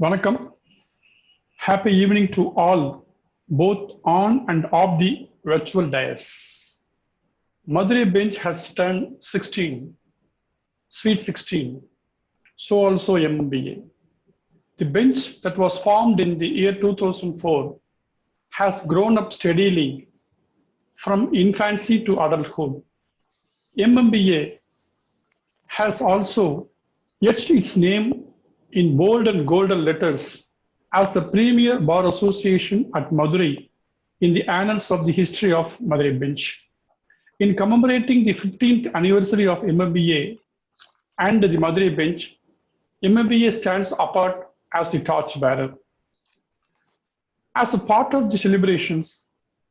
Vanakkam. Happy evening to all, both on and off the virtual dais. Madurai bench has turned 16, sweet 16, so also MBA. The bench that was formed in the year 2004 has grown up steadily from infancy to adulthood. MMBA has also etched its name in bold and golden letters as the premier bar association at Madurai in the annals of the history of Madurai Bench. In commemorating the 15th anniversary of MMBA and the Madurai Bench, MMBA stands apart as the torchbearer. As a part of the celebrations,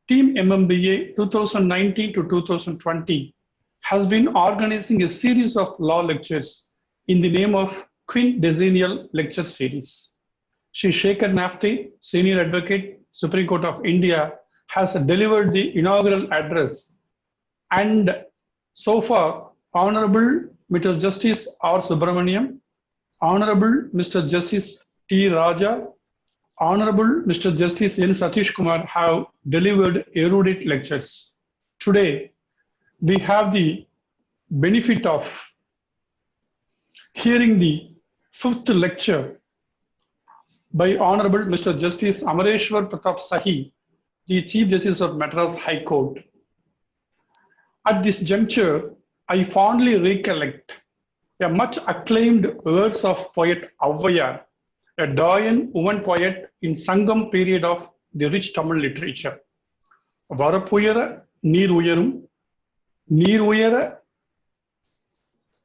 Team MMBA 2019 to 2020 has been organizing a series of law lectures in the name of Quindecennial Lecture Series. Shri Shekhar Nafte, Senior Advocate, Supreme Court of India, has delivered the inaugural address, and so far, Honorable Mr. Justice R. Subramaniam, Honorable Mr. Justice T. Raja, Honorable Mr. Justice N. Satish Kumar have delivered erudite lectures. Today, we have the benefit of hearing the fifth lecture by Honorable Mr. Justice Amareshwar Pratap Sahi, the Chief Justice of Madras High Court. At this juncture, I fondly recollect a much acclaimed verse of poet Avvayar, a doyen woman poet in Sangam period of the rich Tamil literature. Varapuyara Neer Uyarum, Neer Uyara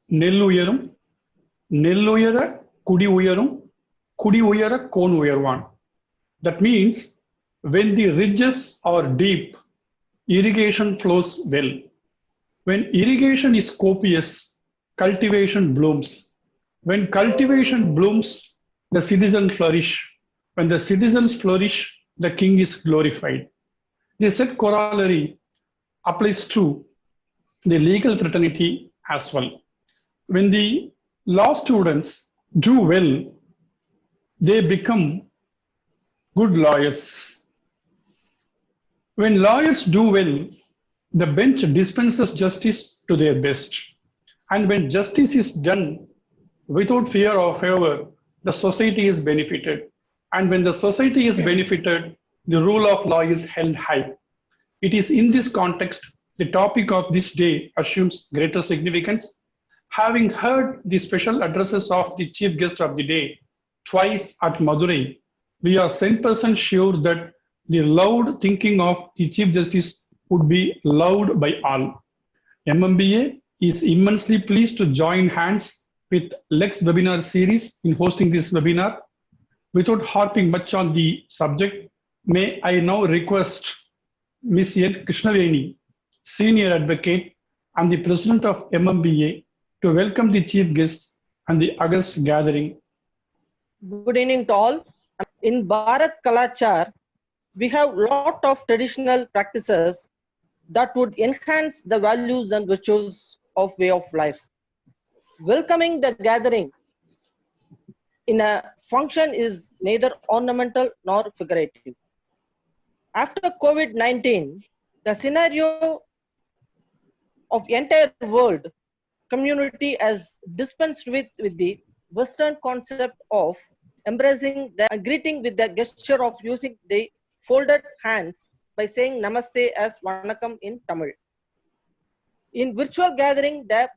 Nell Uyarum, Nell Uyara Kudi Uyarum, Kudi Uyara Kon Uyarwan. That means when the ridges are deep, irrigation flows well. When irrigation is copious, cultivation blooms. When cultivation blooms, the citizens flourish. When the citizens flourish, the king is glorified. The said corollary applies to the legal fraternity as well. When the law students do well, they become good lawyers. When lawyers do well, the bench dispenses justice to their best. And when justice is done without fear or favor, the society is benefited. And when the society is benefited, the rule of law is held high. It is in this context the topic of this day assumes greater significance. Having heard the special addresses of the chief guest of the day twice at Madurai, we are 100% sure that the loud thinking of the Chief Justice would be loved by all. MMBA is immensely pleased to join hands with Lex webinar series in hosting this webinar. Without harping much on the subject, may I now request Ms. N. Krishnaveni, Senior Advocate and the President of MMBA, to welcome the Chief Guest and the August gathering. Good evening to all. In Bharat Kalachar, we have a lot of traditional practices that would enhance the values and virtues of way of life. Welcoming the gathering in a function is neither ornamental nor figurative. After COVID-19, the scenario of entire world community has dispensed with the Western concept of embracing the greeting with the gesture of using the folded hands by saying Namaste as Vanakkam in Tamil. In virtual gathering, the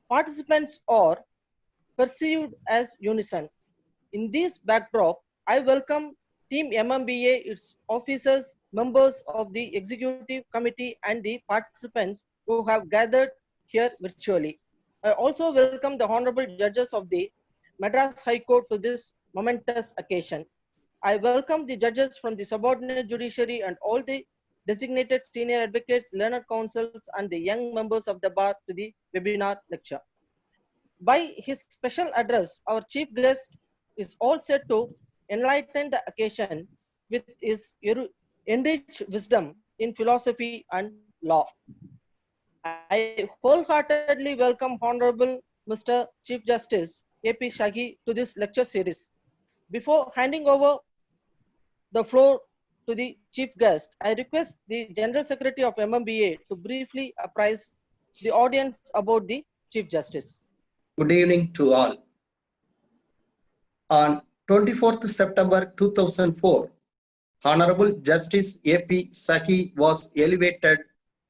participants are perceived as unison. In this backdrop, I welcome Team MMBA, its officers, members of the executive committee, and the participants who have gathered here virtually. I also welcome the honorable judges of the Madras High Court to this momentous occasion. I welcome the judges from the subordinate judiciary and all the designated senior advocates, learned counsels, and the young members of the bar to the webinar lecture. By his special address, our chief guest is all set to enlighten the occasion with his enriched wisdom in philosophy and law. I wholeheartedly welcome Honorable Mr. Chief Justice A.P. Shahi to this lecture series. Before handing over the floor to the chief guest, I request the General Secretary of MMBA to briefly apprise the audience about the Chief Justice. Good evening to all. On 24th September 2004, Honorable Justice A.P. Sahi was elevated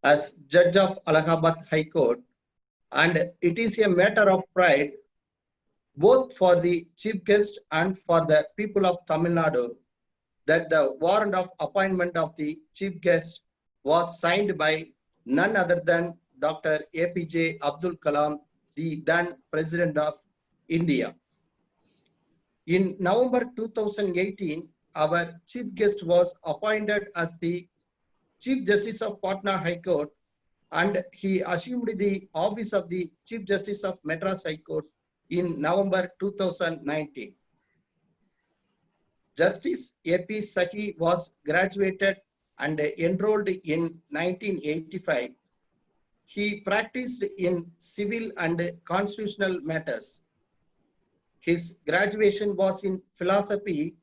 as Judge of Allahabad High Court, and it is a matter of pride both for the Chief Guest and for the people of Tamil Nadu that the warrant of appointment of the Chief Guest was signed by none other than Dr. APJ Abdul Kalam, the then President of India. In November 2018, our Chief Guest was appointed as the Chief Justice of Patna High Court, and he assumed the office of the Chief Justice of Madras High Court in November 2019. Justice A.P. Sahi was graduated and enrolled in 1985. He practiced in civil and constitutional matters. His graduation was in philosophy,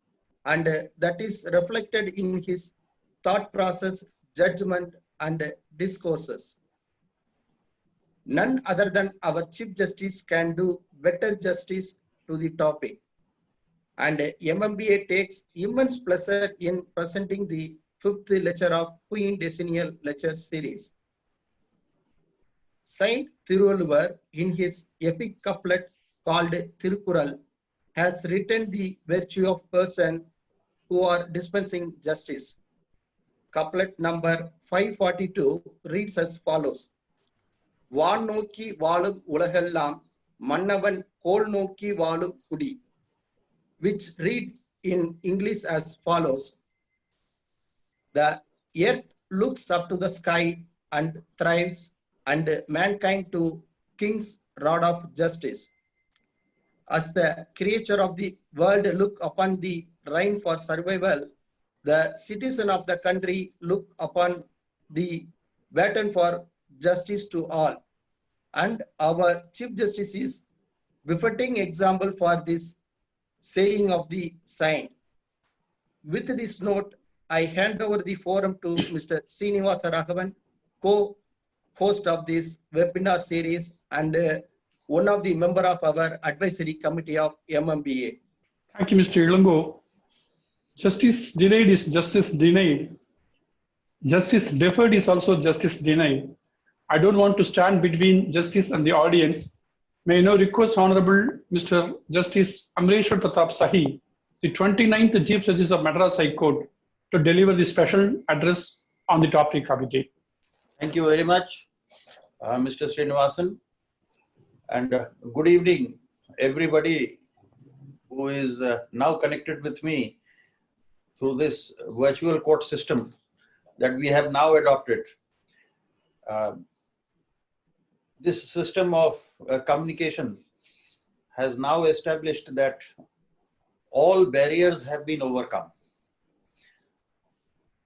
and that is reflected in his thought process, judgment, and discourses. None other than our Chief Justice can do better justice to the topic. And MMBA takes immense pleasure in presenting the 5th lecture of Queen-Decennial Lecture Series. Saint Thiruvalluvar, in his epic couplet called Thirukural, has written the virtue of person who are dispensing justice. Couplet number 542 reads as follows: Van nokki valum ulagellam, mannavan kol nokki valum kudi, which read in English as follows: The earth looks up to the sky and thrives, and mankind to King's rod of justice. As the creature of the world look upon the rain for survival, the citizen of the country look upon the baton for justice to all. And our Chief Justice is befitting example for this saying of the saint. With this note, I hand over the forum to Mr. Srinivasa Raghavan, co-host of this webinar series and one of the member of our advisory committee of MMBA. Thank you, Mr. Ilango. Justice delayed is justice denied. Justice deferred is also justice denied. I don't want to stand between justice and the audience. May I now request Honorable Mr. Justice Amareshwar Pratap Sahi, the 29th Chief Justice of Madras High Court, to deliver the special address on the topic of the day. Thank you very much, Mr. Srinivasan. And good evening, everybody who is now connected with me through this virtual court system that we have now adopted. This system of communication has now established that all barriers have been overcome,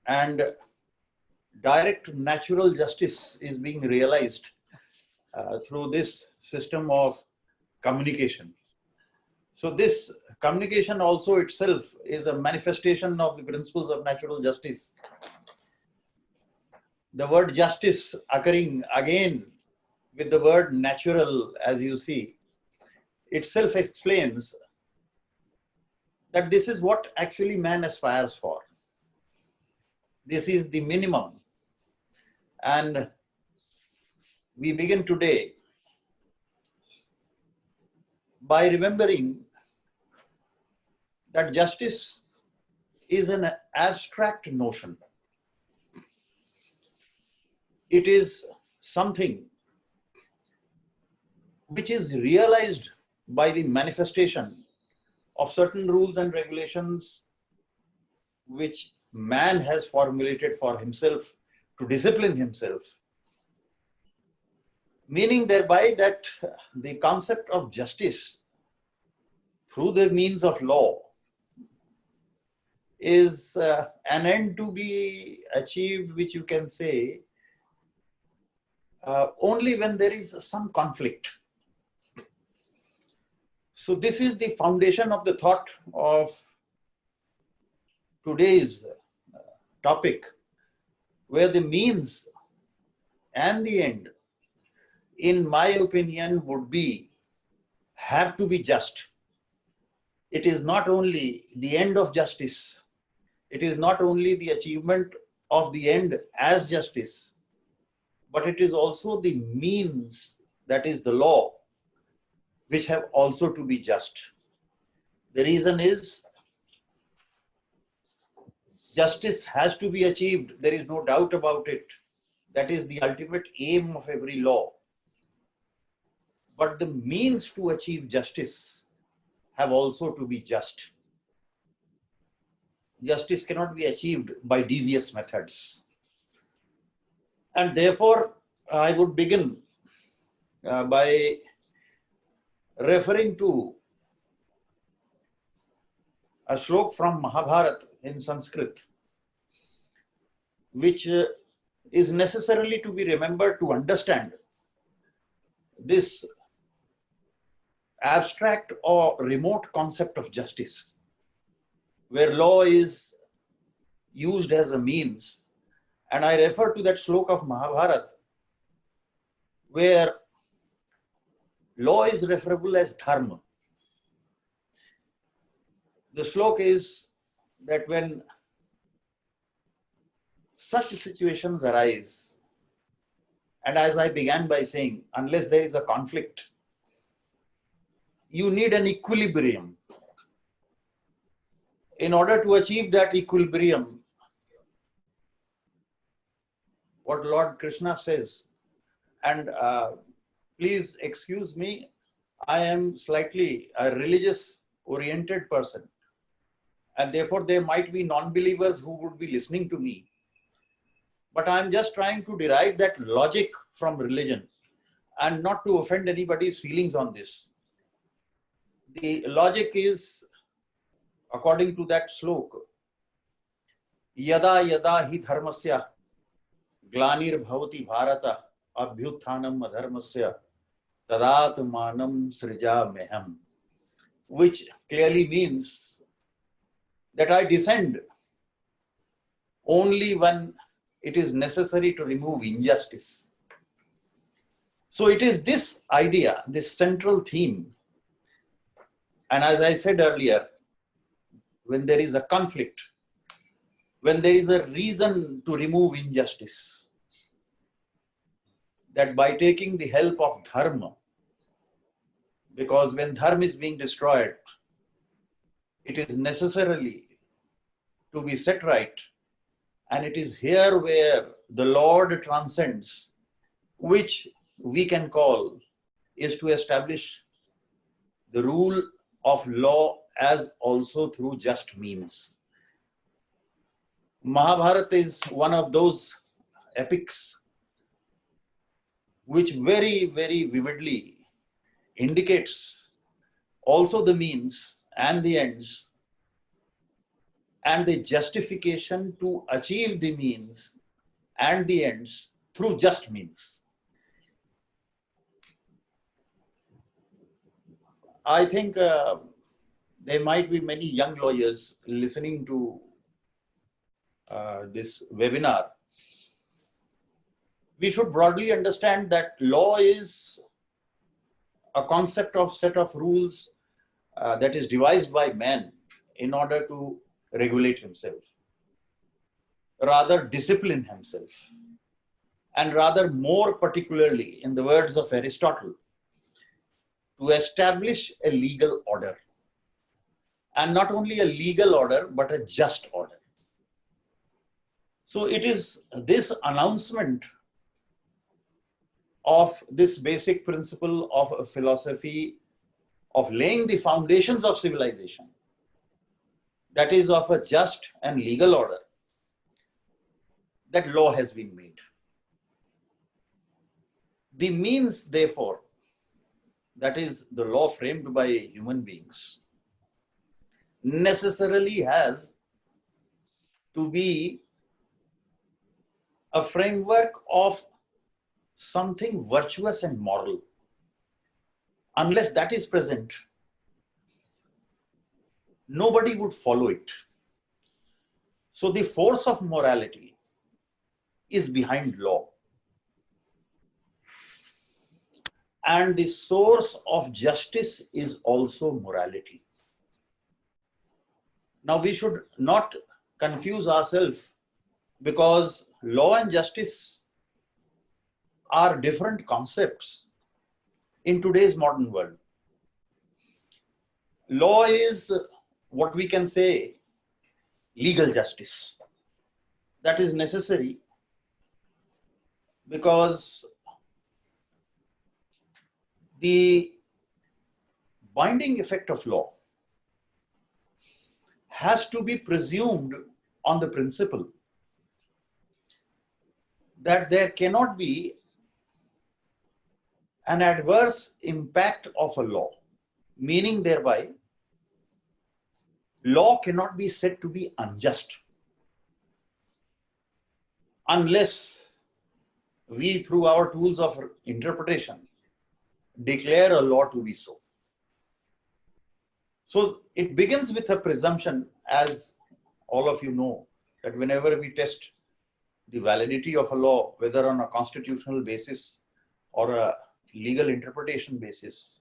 and direct natural justice is being realized through this system of communication. So this communication also itself is a manifestation of the principles of natural justice. The word justice occurring again with the word natural, as you see, itself explains that this is what actually man aspires for. This is the minimum. And we begin today by remembering that justice is an abstract notion. It is something which is realized by the manifestation of certain rules and regulations which man has formulated for himself to discipline himself, meaning thereby that the concept of justice through the means of law is an end to be achieved, which you can say only when there is some conflict. So this is the foundation of the thought of today's topic, where the means and the end, in my opinion, have to be just. It is not only the end of justice, it is not only the achievement of the end as justice, but it is also the means, that is the law, which have also to be just. The reason is justice has to be achieved. There is no doubt about it. That is the ultimate aim of every law. But the means to achieve justice have also to be just. Justice cannot be achieved by devious methods. And therefore, I would begin by referring to a shlok from Mahabharata in Sanskrit, which is necessarily to be remembered to understand this abstract or remote concept of justice, where law is used as a means. And I refer to that shlok of Mahabharata, where law is referable as dharma. The shlok is that when such situations arise, and as I began by saying, unless there is a conflict, you need an equilibrium. In order to achieve that equilibrium, what Lord Krishna says, and please excuse me, I am slightly a religious oriented person, and therefore there might be non-believers who would be listening to me. But I'm just trying to derive that logic from religion and not to offend anybody's feelings on this. The logic is, according to that slok, yada yada hi dharmasya glanir bhavati bharata abhyuthanam adharmasya tadatmanam srija meham, which clearly means that I descend only when it is necessary to remove injustice. So it is this idea, this central theme. And as I said earlier, when there is a conflict, when there is a reason to remove injustice, that by taking the help of dharma, because when dharma is being destroyed, it is necessarily to be set right. And it is here where the Lord transcends, which we can call is to establish the rule of law as also through just means. Mahabharata is one of those epics which very, very vividly indicates also the means and the ends and the justification to achieve the means and the ends through just means. I think there might be many young lawyers listening to this webinar. We should broadly understand that law is a concept of set of rules that is devised by man in order to regulate himself, rather discipline himself, and rather more particularly, in the words of Aristotle, to establish a legal order. And not only a legal order, but a just order. So it is this announcement of this basic principle of a philosophy of laying the foundations of civilization, that is of a just and legal order, that law has been made. The means, therefore, that is the law framed by human beings, necessarily has to be a framework of something virtuous and moral. Unless that is present, nobody would follow it. So the force of morality is behind law. And the source of justice is also morality. Now we should not confuse ourselves, because law and justice are different concepts in today's modern world. Law is what we can say legal justice. That is necessary because the binding effect of law has to be presumed on the principle that there cannot be an adverse impact of a law, meaning thereby law cannot be said to be unjust unless we, through our tools of interpretation, declare a law to be so. So it begins with a presumption, as all of you know, that whenever we test the validity of a law, whether on a constitutional basis or a legal interpretation basis,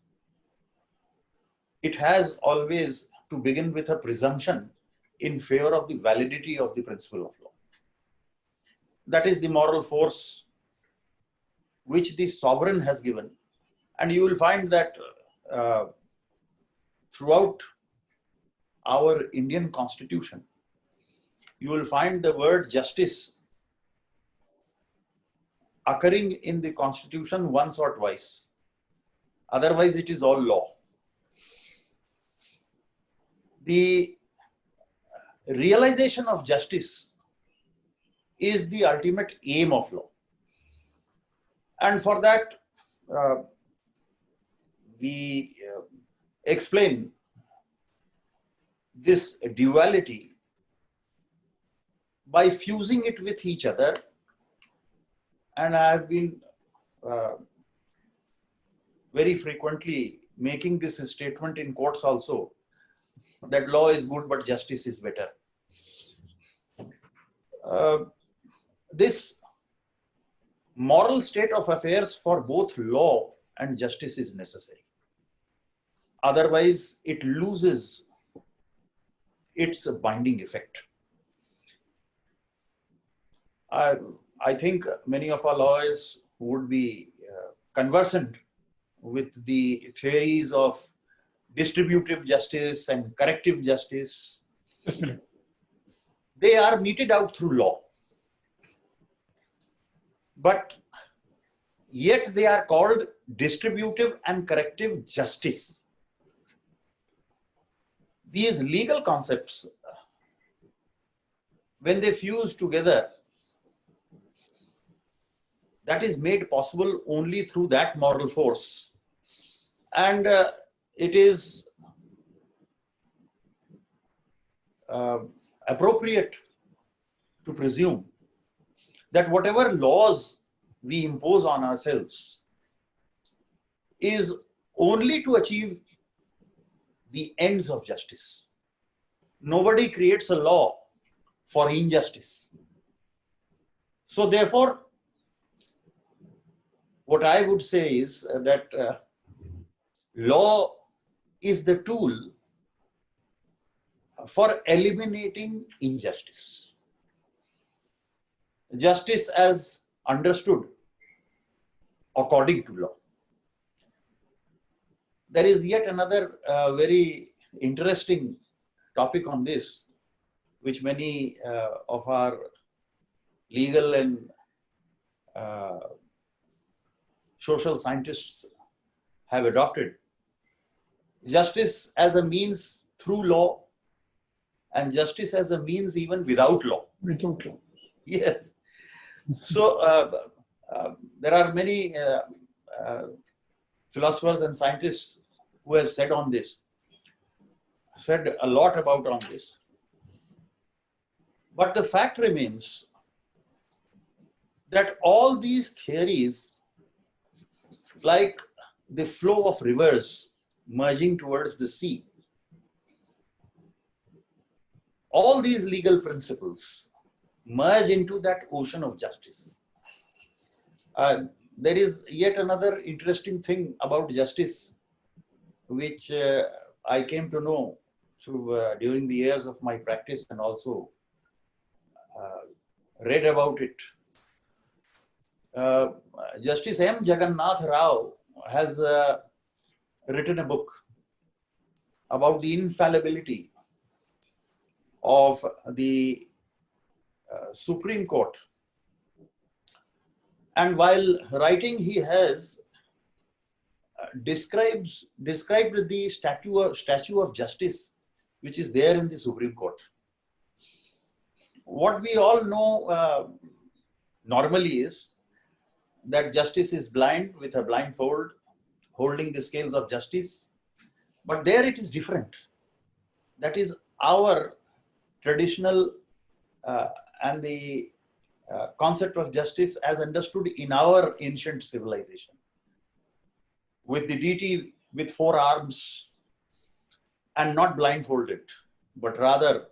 it has always to begin with a presumption in favor of the validity of the principle of law. That is the moral force which the sovereign has given. And you will find that throughout our Indian constitution, you will find the word justice occurring in the constitution once or twice. Otherwise, it is all law. The realization of justice is the ultimate aim of law. And for that, we explain this duality by fusing it with each other. And I have been very frequently making this statement in courts also, that law is good but justice is better. This moral state of affairs for both law and justice is necessary. Otherwise, it loses its binding effect. I think many of our lawyers would be conversant with the theories of distributive justice and corrective justice. Yes, Milord. They are meted out through law. But yet they are called distributive and corrective justice. These legal concepts, when they fuse together, that is made possible only through that moral force. And it is appropriate to presume that whatever laws we impose on ourselves is only to achieve the ends of justice. Nobody creates a law for injustice. So therefore, what I would say is that law is the tool for eliminating injustice. Justice as understood according to law. There is yet another very interesting topic on this, which many of our legal and social scientists have adopted. Justice as a means through law, and justice as a means even without law. Without law. Yes. So there are many philosophers and scientists who have said on this, said a lot about on this. But the fact remains that all these theories, like the flow of rivers merging towards the sea, all these legal principles merge into that ocean of justice. There is yet another interesting thing about justice, which I came to know through during the years of my practice, and also read about it. Justice M. Jagannath Rao has written a book about the infallibility of the Supreme Court. And while writing, he has described the statue of justice which is there in the Supreme Court. What we all know normally is that justice is blind with a blindfold, holding the scales of justice. But there it is different. That is our traditional and the concept of justice as understood in our ancient civilization. With the deity with 4 arms and not blindfolded, but rather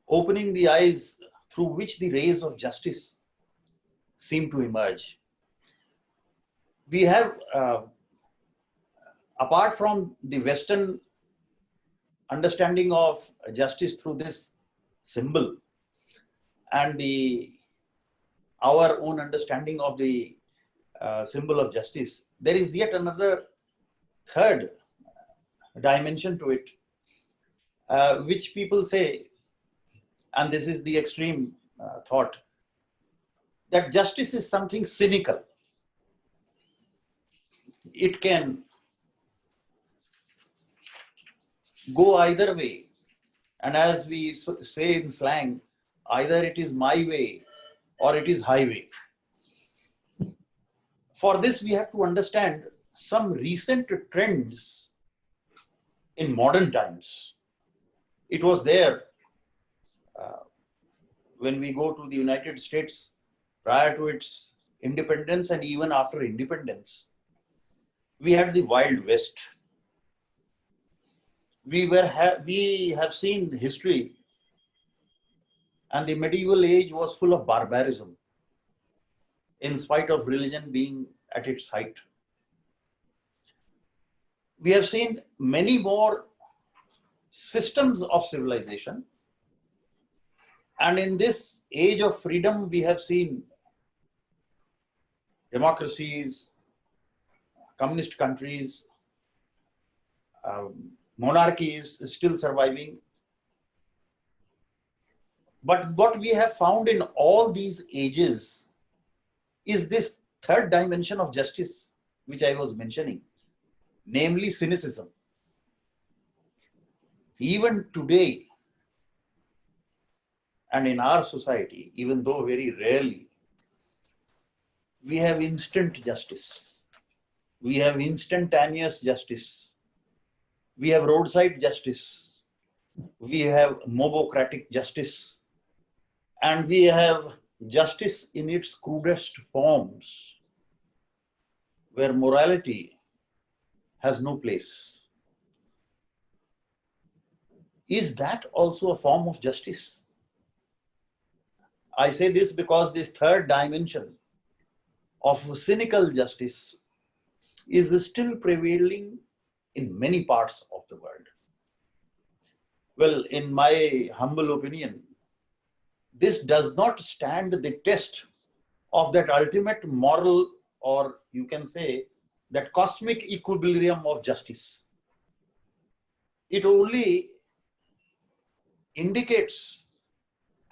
opening the eyes through which the rays of justice seem to emerge. We have, apart from the Western understanding of justice through this symbol and our own understanding of the symbol of justice, there is yet another third dimension to it, which people say, and this is the extreme thought, that justice is something cynical. It can go either way. And as we say in slang, either it is my way or it is highway. For this, we have to understand some recent trends in modern times. It was there when we go to the United States prior to its independence and even after independence. We had the Wild West. We have seen history, and the medieval age was full of barbarism, in spite of religion being at its height. We have seen many more systems of civilization, and in this age of freedom, we have seen democracies, communist countries, monarchies still surviving. But what we have found in all these ages is this third dimension of justice, which I was mentioning, namely cynicism. Even today, and in our society, even though very rarely, we have instant justice. We have instantaneous justice. We have roadside justice. We have mobocratic justice. And we have justice in its crudest forms, where morality has no place. Is that also a form of justice? I say this because this third dimension of cynical justice is still prevailing in many parts of the world. Well, in my humble opinion, this does not stand the test of that ultimate moral, or you can say that cosmic equilibrium of justice. It only indicates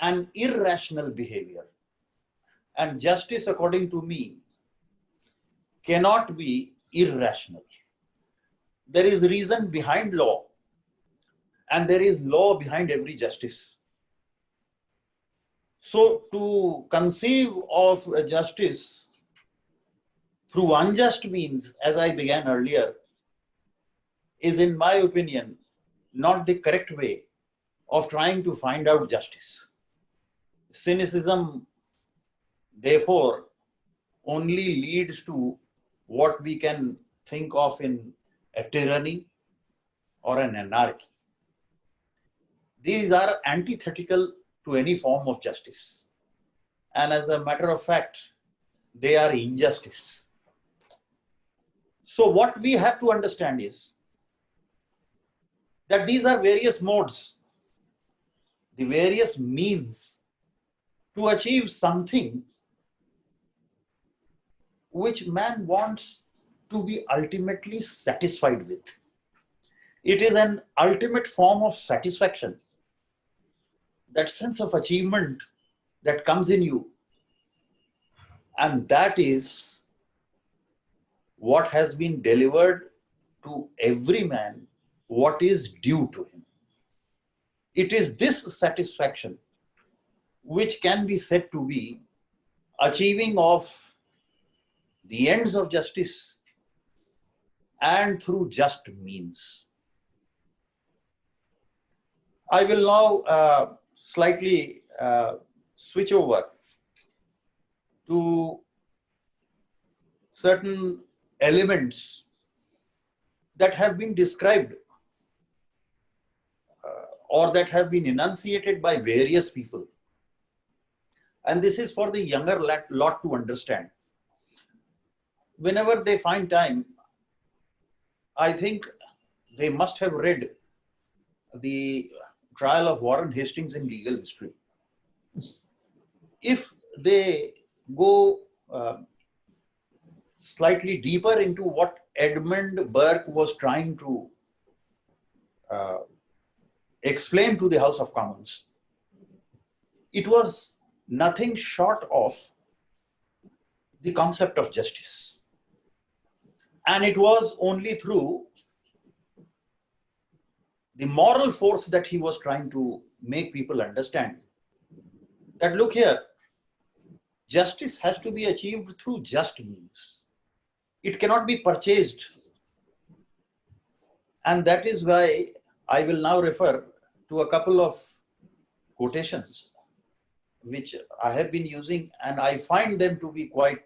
an irrational behavior. And justice, according to me, cannot be irrational. There is reason behind law, and there is law behind every justice. So to conceive of a justice through unjust means, as I began earlier, is, in my opinion, not the correct way of trying to find out justice. Cynicism, therefore, only leads to what we can think of in a tyranny or an anarchy. these are antithetical to any form of justice. And as a matter of fact, they are injustice. So what we have to understand is that these are various modes, the various means to achieve something which man wants to be ultimately satisfied with. It is an ultimate form of satisfaction, that sense of achievement that comes in you, and that is what has been delivered to every man, what is due to him. It is this satisfaction which can be said to be achieving of the ends of justice and through just means. I will now slightly switch over to certain elements that have been described or that have been enunciated by various people. And this is for the younger lot to understand. Whenever they find time, I think they must have read the trial of Warren Hastings in legal history. If they go slightly deeper into what Edmund Burke was trying to explain to the House of Commons, it was nothing short of the concept of justice. And it was only through the moral force that he was trying to make people understand that, look here, justice has to be achieved through just means. It cannot be purchased. And that is why I will now refer to a couple of quotations which I have been using, and I find them to be quite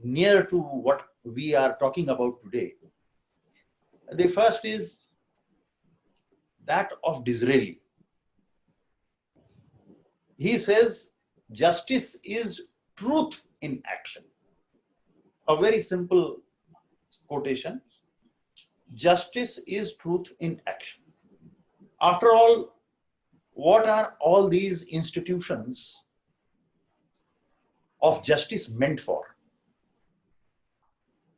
near to what we are talking about today. The first is that of Disraeli. He says, justice is truth in action. A very simple quotation. Justice is truth in action. After all, what are all these institutions of justice meant for?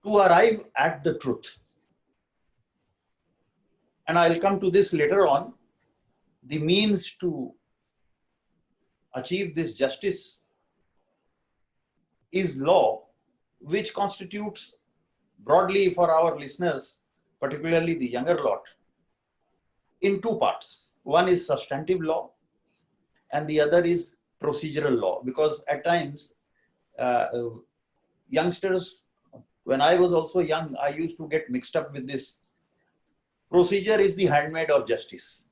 To arrive at the truth. And I'll come to this later on. The means to achieve this justice is law, which constitutes broadly for our listeners, particularly the younger lot, in two parts. One is substantive law and the other is procedural law, because at times youngsters, when I was also young, I used to get mixed up with this. Procedure is the handmaid of justice.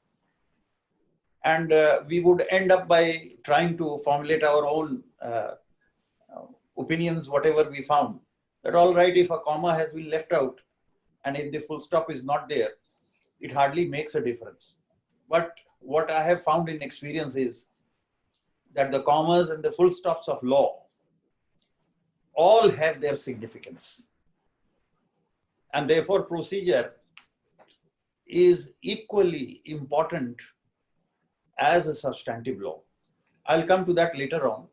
And we would end up by trying to formulate our own opinions, whatever we found. That all right, if a comma has been left out and if the full stop is not there, it hardly makes a difference. But what I have found in experience is that the commas and the full stops of law all have their significance. And therefore, procedure is equally important as a substantive law. I'll come to that later on.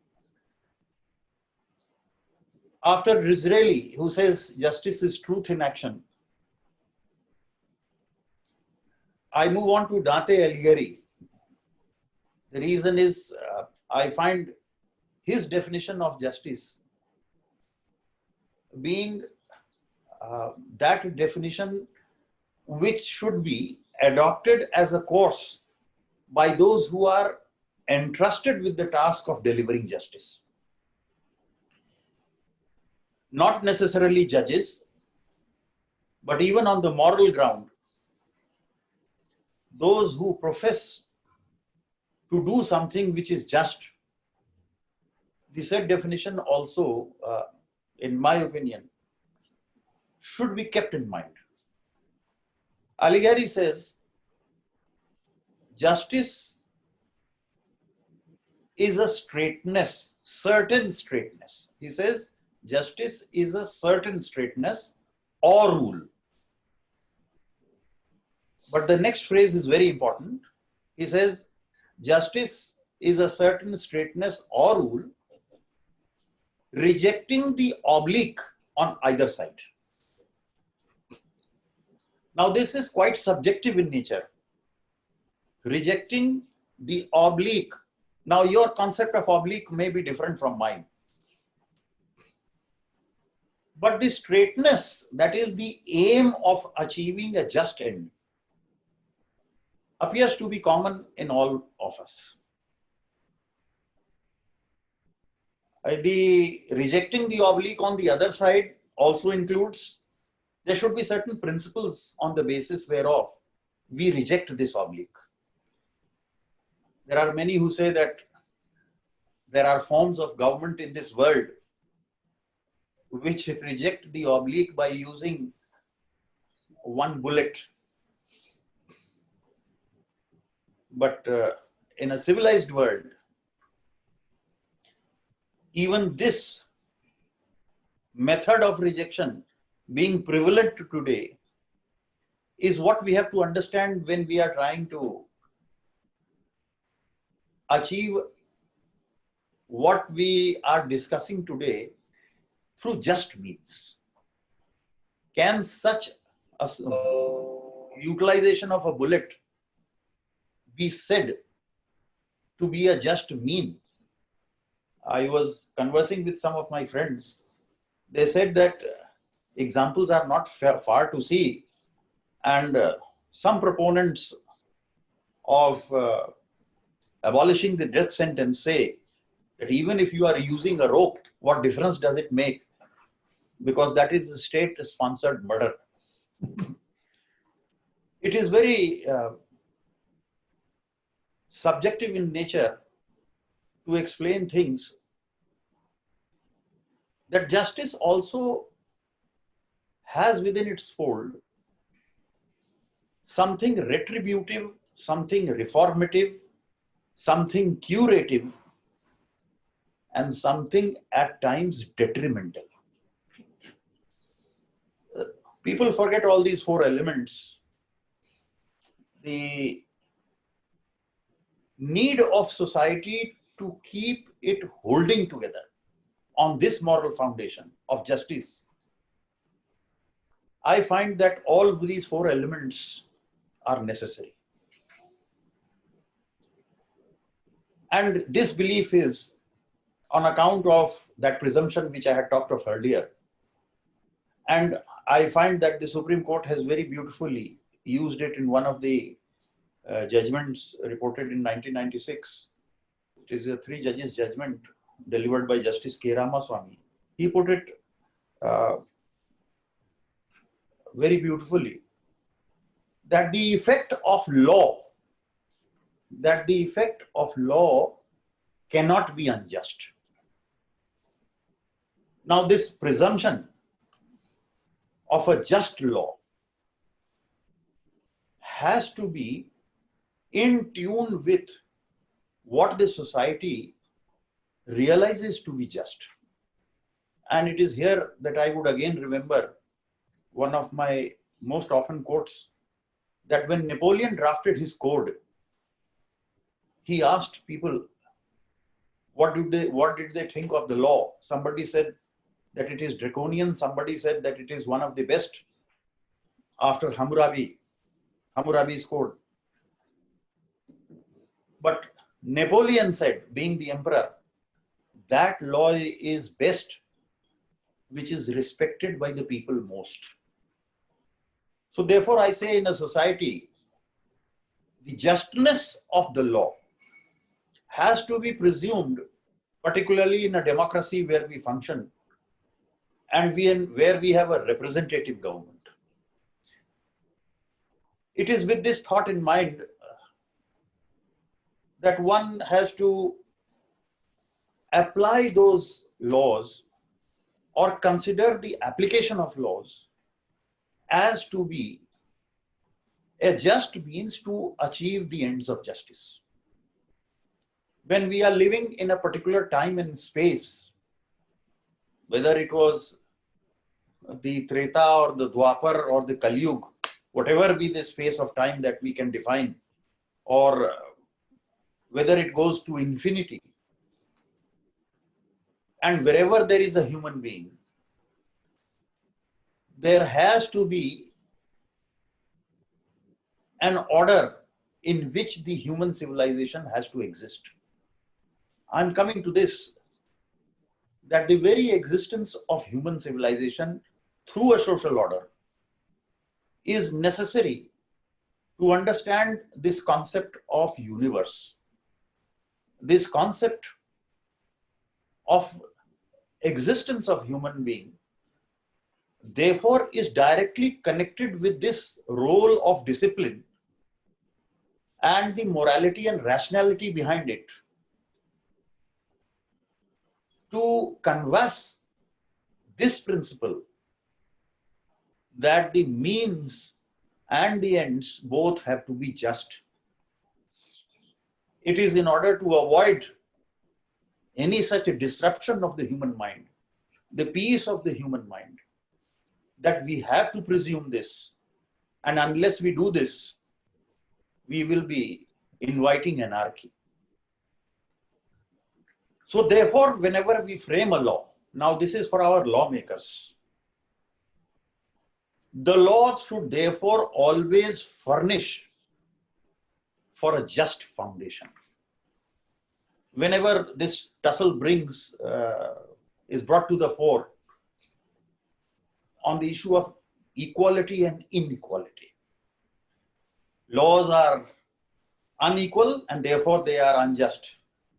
After Disraeli, who says justice is truth in action, I move on to Dante Alighieri. The reason is I find his definition of justice being that definition which should be adopted as a course by those who are entrusted with the task of delivering justice. Not necessarily judges, but even on the moral ground, those who profess to do something which is just. The said definition also, in my opinion, should be kept in mind. Alighieri says, justice is a straightness, certain straightness. He says justice is a certain straightness or rule. But the next phrase is very important. He says justice is a certain straightness or rule, rejecting the oblique on either side. Now this is quite subjective in nature. Rejecting the oblique. Now your concept of oblique may be different from mine. But the straightness, that is the aim of achieving a just end, appears to be common in all of us. The rejecting the oblique on the other side also includes there should be certain principles on the basis whereof we reject this oblique. There are many who say that there are forms of government in this world which reject the oblique by using one bullet. But in a civilized world, even this method of rejection being prevalent today is what we have to understand when we are trying to achieve what we are discussing today through just means. Can such a utilization of a bullet be said to be a just mean? I was conversing with some of my friends. They said that examples are not far to see, and some proponents of abolishing the death sentence say that even if you are using a rope, what difference does it make? Because that is a state-sponsored murder. It is very subjective in nature to explain things. That justice also has within its fold something retributive, something reformative, something curative, and something at times detrimental. People forget all these four elements. The need of society to keep it holding together on this moral foundation of justice. I find that all of these four elements are necessary. And this belief is on account of that presumption which I had talked of earlier. And I find that the Supreme Court has very beautifully used it in one of the judgments reported in 1996. It is a 3 judges judgment delivered by Justice K. Ramaswamy. He put it very beautifully that the effect of law cannot be unjust. Now this presumption of a just law has to be in tune with what the society realizes to be just. And it is here that I would again remember one of my most often quotes, that when Napoleon drafted his code, he asked people, what did they think of the law? Somebody said that it is draconian, somebody said that it is one of the best after Hammurabi's code. But Napoleon said, being the emperor, that law is best which is respected by the people most. So therefore I say, in a society, the justness of the law has to be presumed, particularly in a democracy where we function and where we have a representative government. It is with this thought in mind that one has to apply those laws or consider the application of laws as to be a just means to achieve the ends of justice. When we are living in a particular time and space, whether it was the Treta or the Dwapar or the Kali Yuga, whatever be the space of time that we can define, or whether it goes to infinity, and wherever there is a human being, there has to be an order in which the human civilization has to exist. I'm coming to this, that the very existence of human civilization through a social order is necessary to understand this concept of universe, this concept of existence of human being, therefore is directly connected with this role of discipline and the morality and rationality behind it, to canvass this principle that the means and the ends both have to be just. It is in order to avoid any such a disruption of the human mind, the peace of the human mind, that we have to presume this. And unless we do this, we will be inviting anarchy. So therefore, whenever we frame a law, now this is for our lawmakers, the law should therefore always furnish for a just foundation. Whenever this tussle is brought to the fore on the issue of equality and inequality, laws are unequal and therefore they are unjust.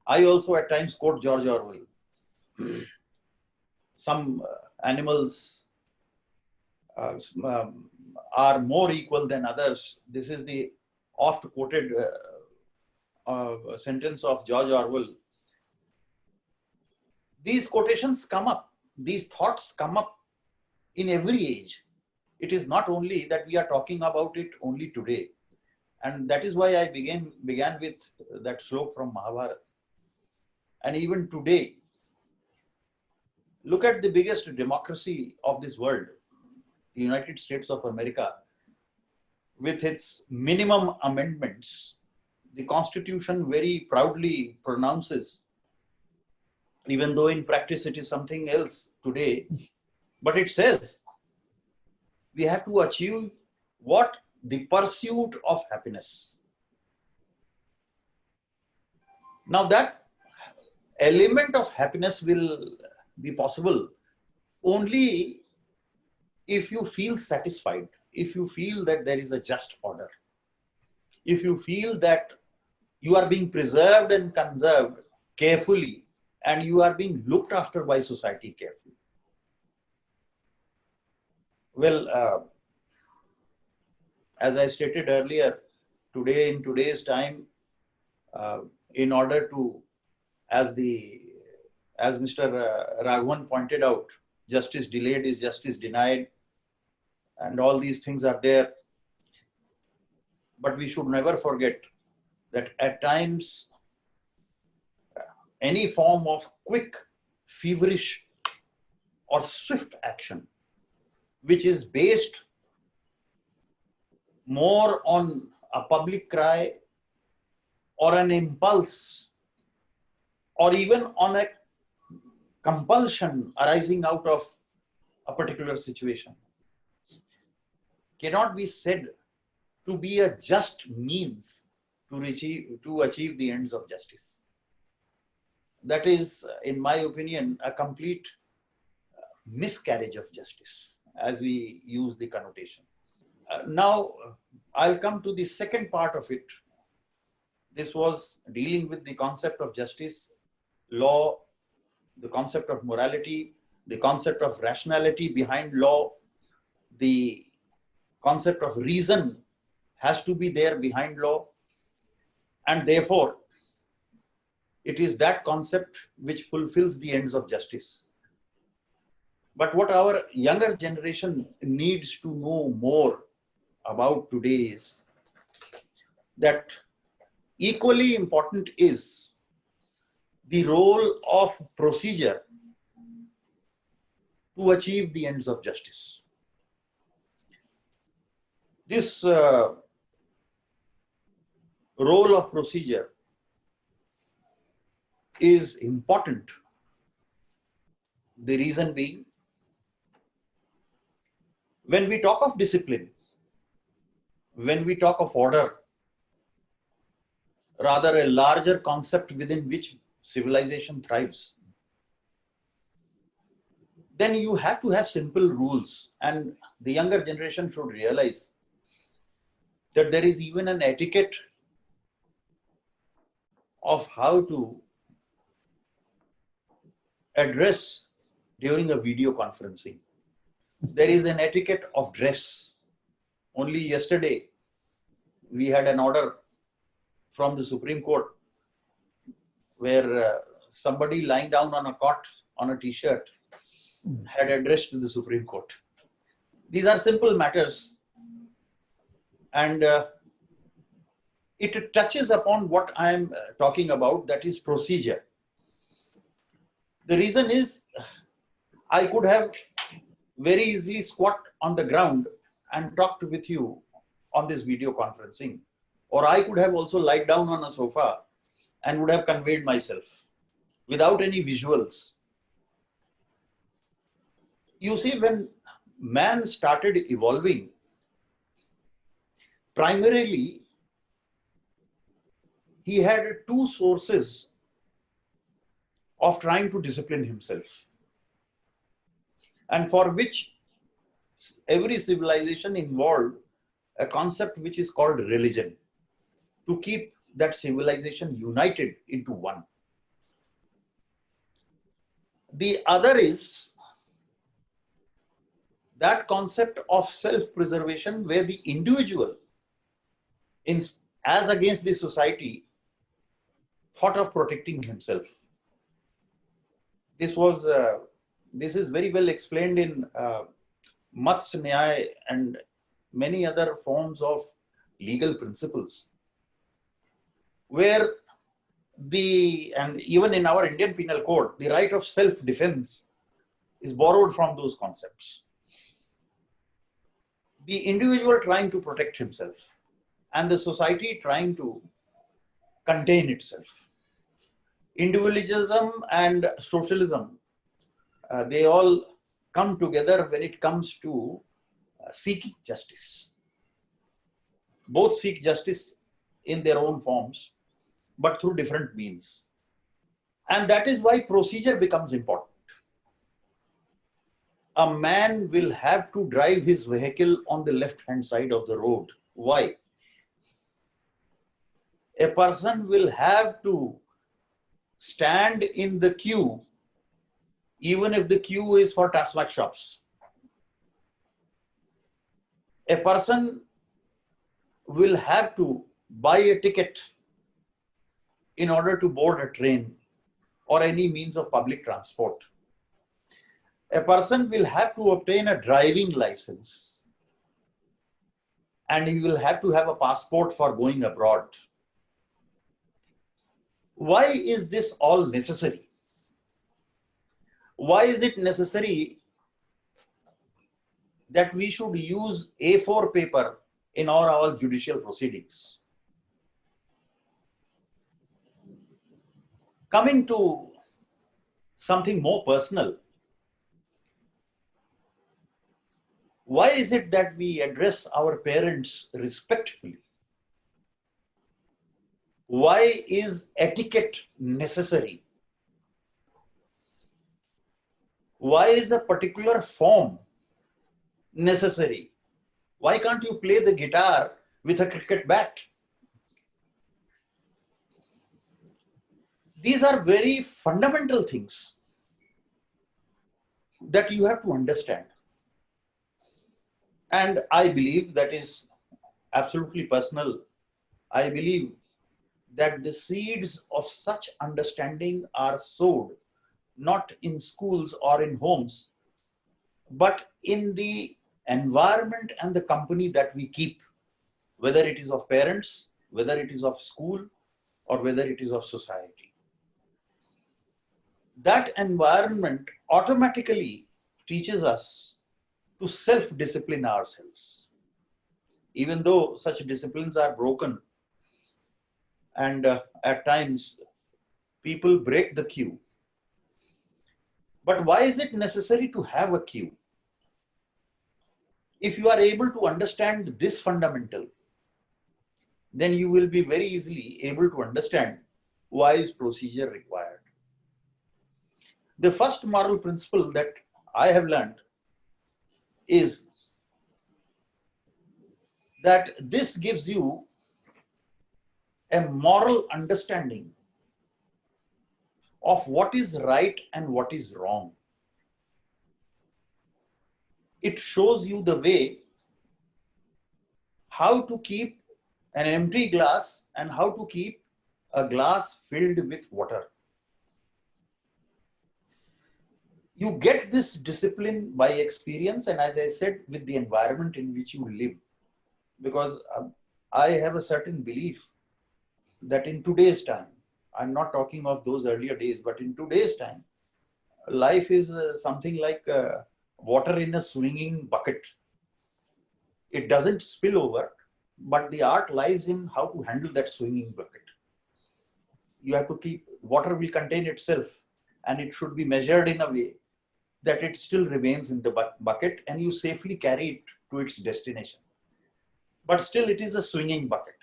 I also at times quote George Orwell. Some animals are more equal than others. This is the oft quoted sentence of George Orwell. These quotations come up, these thoughts come up in every age. It is not only that we are talking about it only today. And that is why I began with that slok from Mahabharata. And even today, look at the biggest democracy of this world, the United States of America, with its minimum amendments. The Constitution very proudly pronounces, even though in practice it is something else today, but it says we have to achieve what? The pursuit of happiness. Now that element of happiness will be possible only if you feel satisfied, if you feel that there is a just order, if you feel that you are being preserved and conserved carefully and you are being looked after by society carefully. Well, as I stated earlier, today, in today's time, in order to, as Mr. Raghavan pointed out, justice delayed is justice denied, and all these things are there. But we should never forget that at times, any form of quick, feverish, or swift action, which is based more on a public cry or an impulse or even on a compulsion arising out of a particular situation, cannot be said to be a just means to achieve the ends of justice. That is, in my opinion, a complete miscarriage of justice, as we use the connotation. Now, I'll come to the second part of it. This was dealing with the concept of justice, law, the concept of morality, the concept of rationality behind law, the concept of reason has to be there behind law, and therefore, it is that concept which fulfills the ends of justice. But what our younger generation needs to know more about today is that equally important is the role of procedure to achieve the ends of justice. This role of procedure is important. The reason being, when we talk of discipline, when we talk of order, rather a larger concept within which civilization thrives, then you have to have simple rules, and the younger generation should realize that there is even an etiquette of how to address during a video conferencing. There is an etiquette of dress. Only yesterday, we had an order from the Supreme Court where somebody lying down on a cot on a t-shirt had addressed to the Supreme Court. These are simple matters, and it touches upon what I am talking about, that is procedure. The reason is, I could have very easily squat on the ground and talked with you on this video conferencing, or I could have also lied down on a sofa and would have conveyed myself without any visuals. You see, when man started evolving, primarily he had two sources of trying to discipline himself, and for which every civilization involved a concept which is called religion, to keep that civilization united into one. The other is that concept of self-preservation, where the individual, as against the society, thought of protecting himself. This is very well explained in Matsya Nyaya and many other forms of legal principles, where and even in our Indian Penal Code, the right of self-defense is borrowed from those concepts. The individual trying to protect himself and the society trying to contain itself. Individualism and socialism, they all come together when it comes to seeking justice. Both seek justice in their own forms, but through different means. And that is why procedure becomes important. A man will have to drive his vehicle on the left-hand side of the road. Why? A person will have to stand in the queue, even if the queue is for Tasmac shops. A person will have to buy a ticket in order to board a train or any means of public transport. A person will have to obtain a driving license, and he will have to have a passport for going abroad. Why is this all necessary? Why is it necessary that we should use A4 paper in our judicial proceedings? Coming to something more personal, why is it that we address our parents respectfully? Why is etiquette necessary? Why is a particular form necessary? Why can't you play the guitar with a cricket bat? These are very fundamental things that you have to understand. And I believe, that is absolutely personal, I believe that the seeds of such understanding are sowed not in schools or in homes, but in the environment and the company that we keep, whether it is of parents, whether it is of school or whether it is of society. That environment automatically teaches us to self-discipline ourselves. Even though such disciplines are broken and at times people break the queue. But why is it necessary to have a queue? If you are able to understand this fundamental, then you will be very easily able to understand why is procedure required. The first moral principle that I have learned is that this gives you a moral understanding of what is right and what is wrong. It shows you the way how to keep an empty glass and how to keep a glass filled with water. You get this discipline by experience, and as I said, with the environment in which you live. Because I have a certain belief that in today's time, I'm not talking of those earlier days, but in today's time, life is something like water in a swinging bucket. It doesn't spill over, but the art lies in how to handle that swinging bucket. You have to keep, water will contain itself, and it should be measured in a way that it still remains in the bucket and you safely carry it to its destination. But still it is a swinging bucket.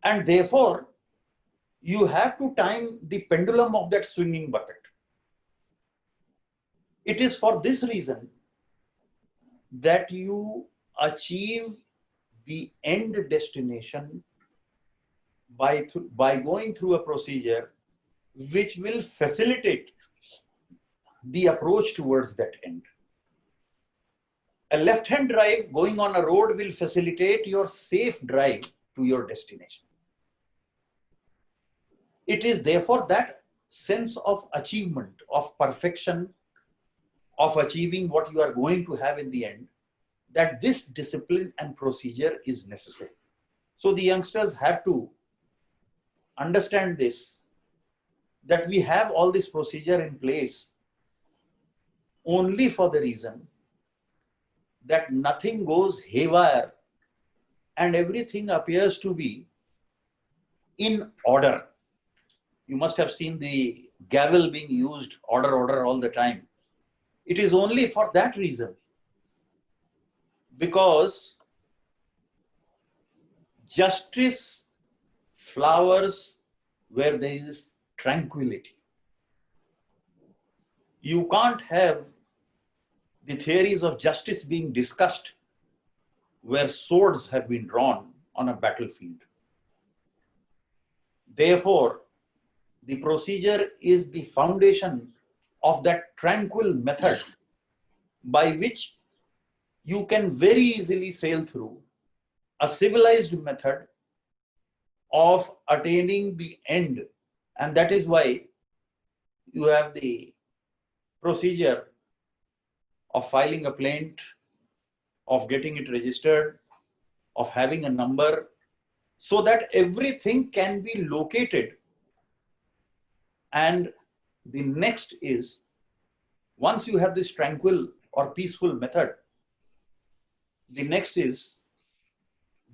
And therefore, you have to time the pendulum of that swinging bucket. It is for this reason that you achieve the end destination by going through a procedure which will facilitate the approach towards that end. A left-hand drive going on a road will facilitate your safe drive to your destination. It is therefore that sense of achievement, of perfection, of achieving what you are going to have in the end, that this discipline and procedure is necessary. So the youngsters have to understand this, that we have all this procedure in place only for the reason that nothing goes haywire and everything appears to be in order. You must have seen the gavel being used, order, order all the time. It is only for that reason, because justice flowers where there is tranquility. You can't have the theories of justice being discussed where swords have been drawn on a battlefield. Therefore, the procedure is the foundation of that tranquil method by which you can very easily sail through a civilized method of attaining the end. And that is why you have the procedure of filing a plaint, of getting it registered, of having a number, so that everything can be located. And the next is, once you have this tranquil or peaceful method, the next is,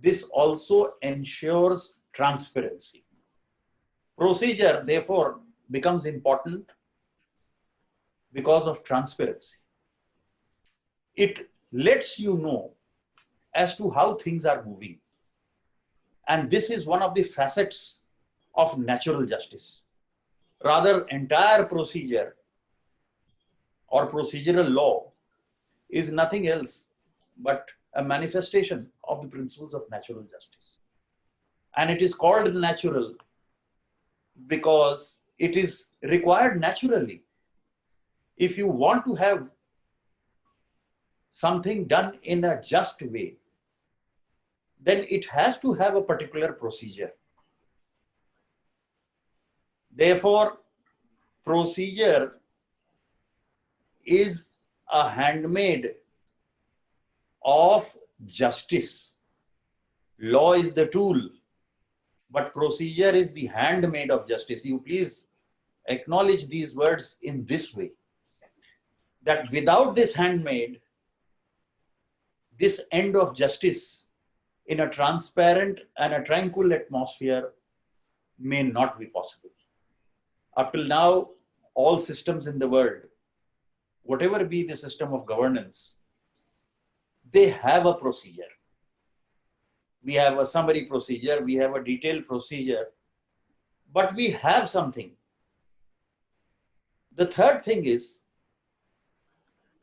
this also ensures transparency. Procedure, therefore, becomes important because of transparency. It lets you know as to how things are moving. And this is one of the facets of natural justice. Rather, entire procedure or procedural law is nothing else but a manifestation of the principles of natural justice. And it is called natural because it is required naturally. If you want to have something done in a just way, then it has to have a particular procedure. Therefore, procedure is a handmaid of justice. Law is the tool, but procedure is the handmaid of justice. You please acknowledge these words in this way, that without this handmaid, this end of justice in a transparent and a tranquil atmosphere may not be possible. Up till now, all systems in the world, whatever be the system of governance, they have a procedure. We have a summary procedure, we have a detailed procedure, but we have something. The third thing is,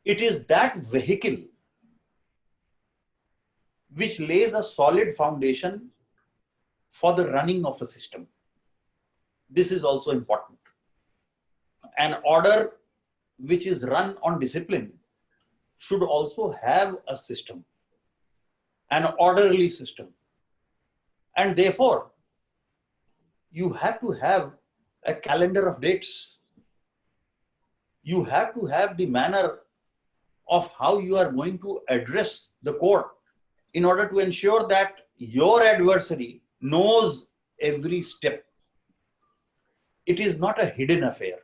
it is that vehicle which lays a solid foundation for the running of a system. This is also important. An order which is run on discipline should also have a system, an orderly system. And therefore, you have to have a calendar of dates. You have to have the manner of how you are going to address the court in order to ensure that your adversary knows every step. It is not a hidden affair.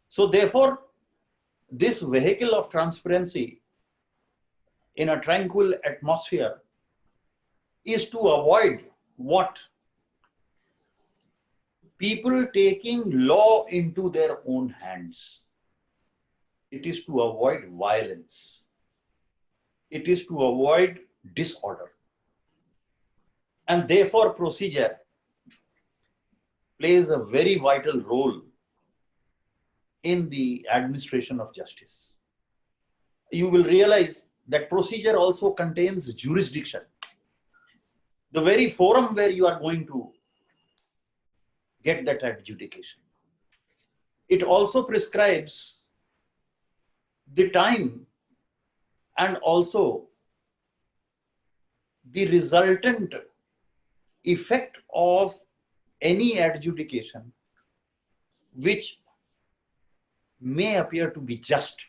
So therefore, this vehicle of transparency in a tranquil atmosphere is to avoid what? People taking law into their own hands. It is to avoid violence. It is to avoid disorder. And therefore, procedure plays a very vital role in the administration of justice. You will realize that procedure also contains jurisdiction, the very forum where you are going to get that adjudication. It also prescribes the time and also the resultant effect of any adjudication which may appear to be just.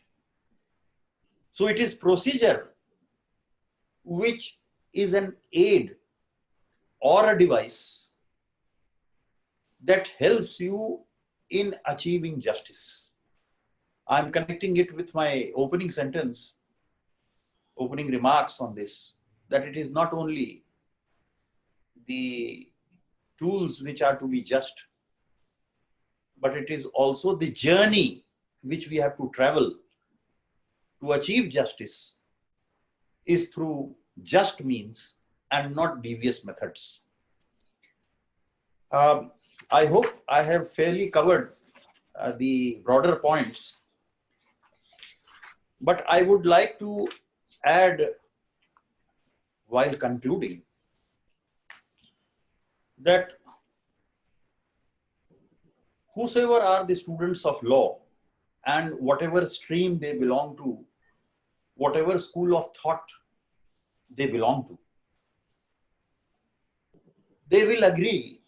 So it is procedure which is an aid or a device that helps you in achieving justice. I'm connecting it with my opening sentence, opening remarks on this, that it is not only the tools which are to be just, but it is also the journey which we have to travel to achieve justice is through just means and not devious methods. I hope I have fairly covered the broader points, but I would like to add, while concluding, that whosoever are the students of law and whatever stream they belong to, whatever school of thought they belong to, they will agree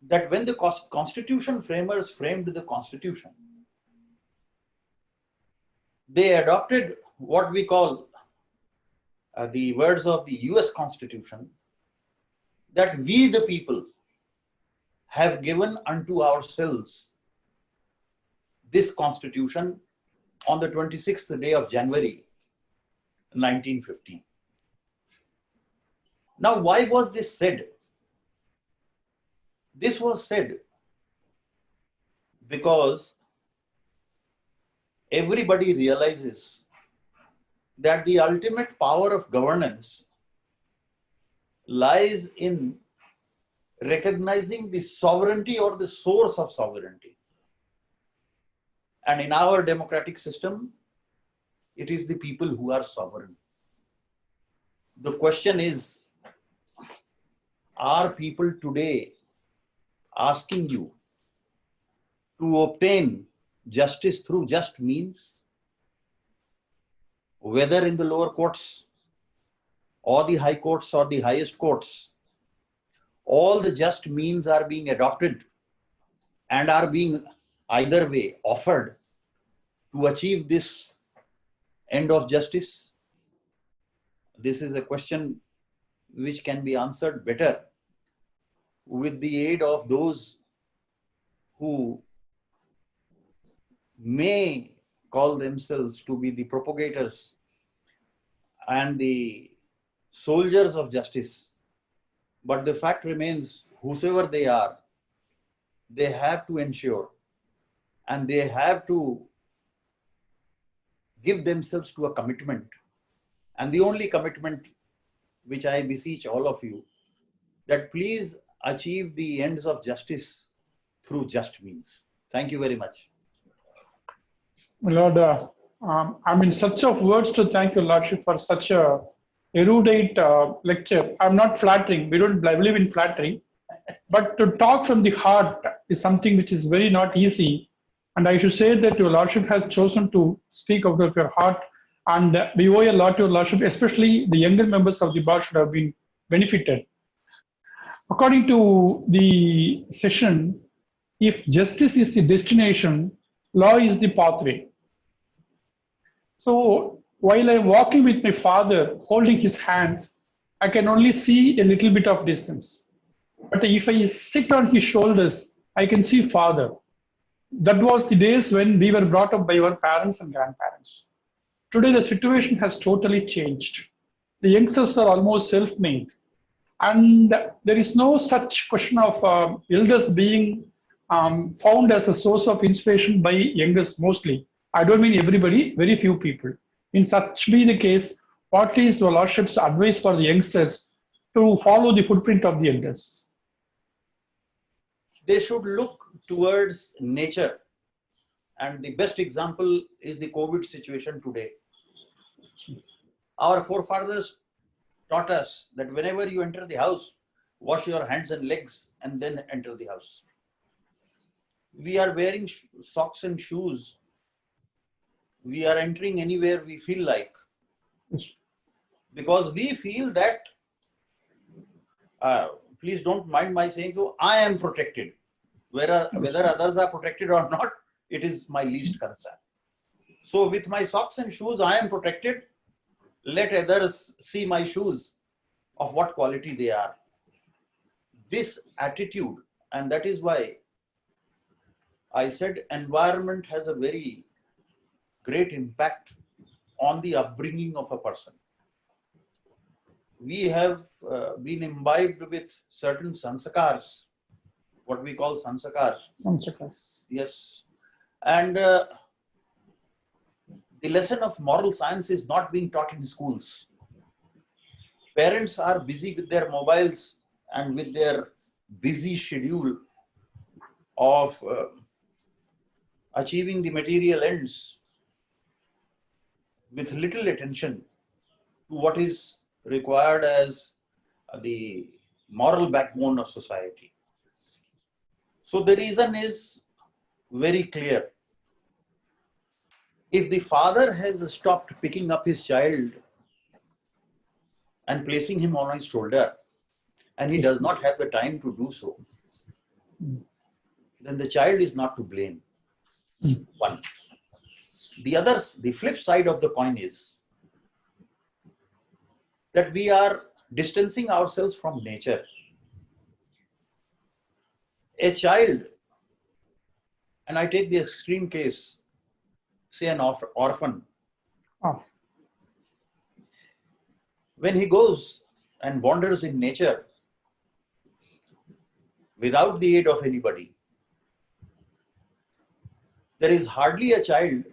that when the constitution framers framed the constitution, they adopted what we call the words of the US Constitution, that we the people have given unto ourselves this constitution on the 26th day of January 1915. Now, why was this said? This was said because everybody realizes that the ultimate power of governance lies in recognizing the sovereignty or the source of sovereignty. And in our democratic system, it is the people who are sovereign. The question is, are people today asking you to obtain justice through just means, whether in the lower courts or the high courts or the highest courts? All the just means are being adopted and are being either way offered to achieve this end of justice? This is a question which can be answered better with the aid of those who may call themselves to be the propagators and the soldiers of justice. But the fact remains, whosoever they are, they have to ensure and they have to give themselves to a commitment. And the only commitment which I beseech all of you, that please achieve the ends of justice through just means. Thank you very much. My Lord, I'm in search of words to thank your Lordship for such a erudite lecture. I'm not flattering. We don't believe in flattery. But to talk from the heart is something which is very not easy. And I should say that your Lordship has chosen to speak out of your heart. And we owe a lot to your Lordship, especially the younger members of the bar should have been benefited. According to the session, if justice is the destination, law is the pathway. So while I'm walking with my father, holding his hands, I can only see a little bit of distance. But if I sit on his shoulders, I can see father. That was the days when we were brought up by our parents and grandparents. Today, the situation has totally changed. The youngsters are almost self-made. And there is no such question of elders being found as a source of inspiration by youngsters mostly. I don't mean everybody, very few people. In such be the case, what is your Lordship's advice for the youngsters to follow the footprint of the elders? They should look towards nature. And the best example is the COVID situation today. Our forefathers taught us that whenever you enter the house, wash your hands and legs and then enter the house. We are wearing socks and shoes. We are entering anywhere we feel like. Because we feel that, please don't mind my saying so, I am protected. Whether others are protected or not, it is my least concern. So with my socks and shoes, I am protected. Let others see my shoes of what quality they are. This attitude, and that is why I said environment has a very great impact on the upbringing of a person. We have been imbibed with certain sanskars, what we call sanskars. Sanskars. Yes. And the lesson of moral science is not being taught in schools. Parents are busy with their mobiles and with their busy schedule of achieving the material ends with little attention to what is required as the moral backbone of society. So the reason is very clear. If the father has stopped picking up his child and placing him on his shoulder, and he does not have the time to do so, then the child is not to blame. One. The flip side of the coin is that we are distancing ourselves from nature. A child, and I take the extreme case, say an orphan, when he goes and wanders in nature without the aid of anybody, there is hardly a child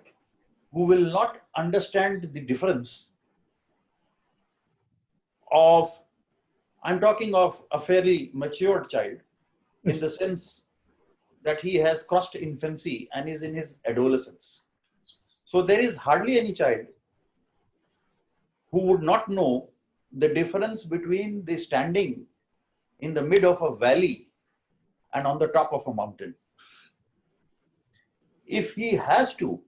who will not understand the difference of, I'm talking of a fairly matured child, in the sense that he has crossed infancy and is in his adolescence. So there is hardly any child who would not know the difference between the standing in the mid of a valley and on the top of a mountain. If he has to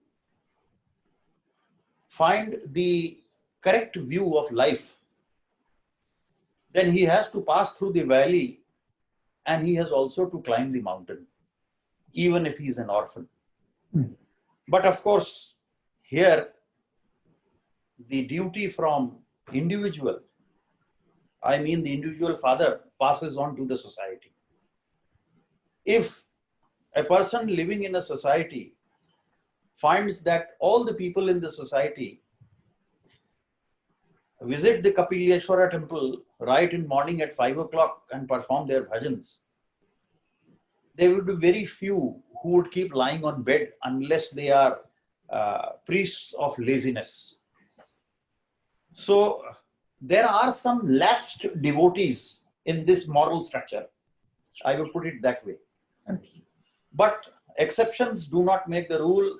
find the correct view of life, then he has to pass through the valley and he has also to climb the mountain, even if he is an orphan. But of course, here the duty from individual, I mean the individual father, passes on to the society. If a person living in a society finds that all the people in the society visit the Kapileshwara temple right in morning at 5 o'clock and perform their bhajans, there would be very few who would keep lying on bed unless they are priests of laziness. So there are some lapsed devotees in this moral structure. I would put it that way. But exceptions do not make the rule.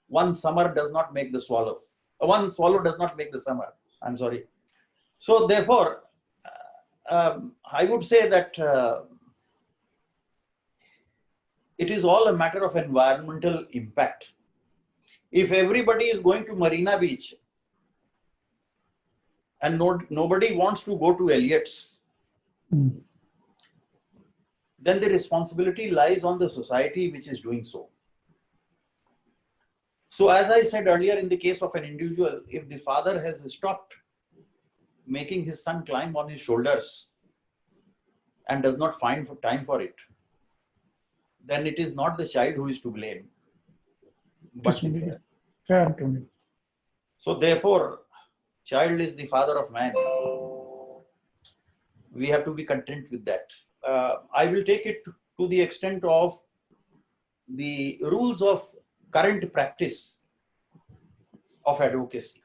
One summer does not make the swallow. One swallow does not make the summer. I'm sorry. So therefore, I would say that it is all a matter of environmental impact. If everybody is going to Marina Beach and nobody wants to go to Elliott's, then the responsibility lies on the society which is doing so. So as I said earlier, in the case of an individual, if the father has stopped making his son climb on his shoulders and does not find time for it, then it is not the child who is to blame, but the parent. Fair to me. So therefore, child is the father of man. We have to be content with that. I will take it to the extent of the rules of current practice of advocacy,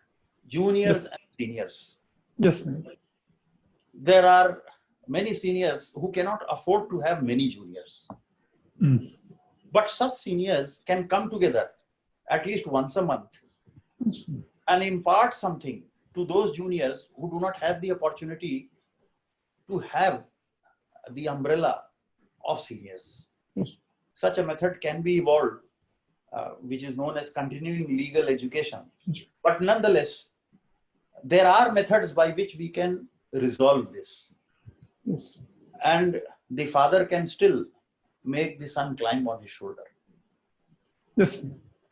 juniors and seniors. Yes, ma'am. There are many seniors who cannot afford to have many juniors. But such seniors can come together at least once a month and impart something to those juniors who do not have the opportunity to have the umbrella of seniors. Yes. Such a method can be evolved, which is known as continuing legal education. But nonetheless, there are methods by which we can resolve this. Yes. And the father can still make the son climb on his shoulder. Yes.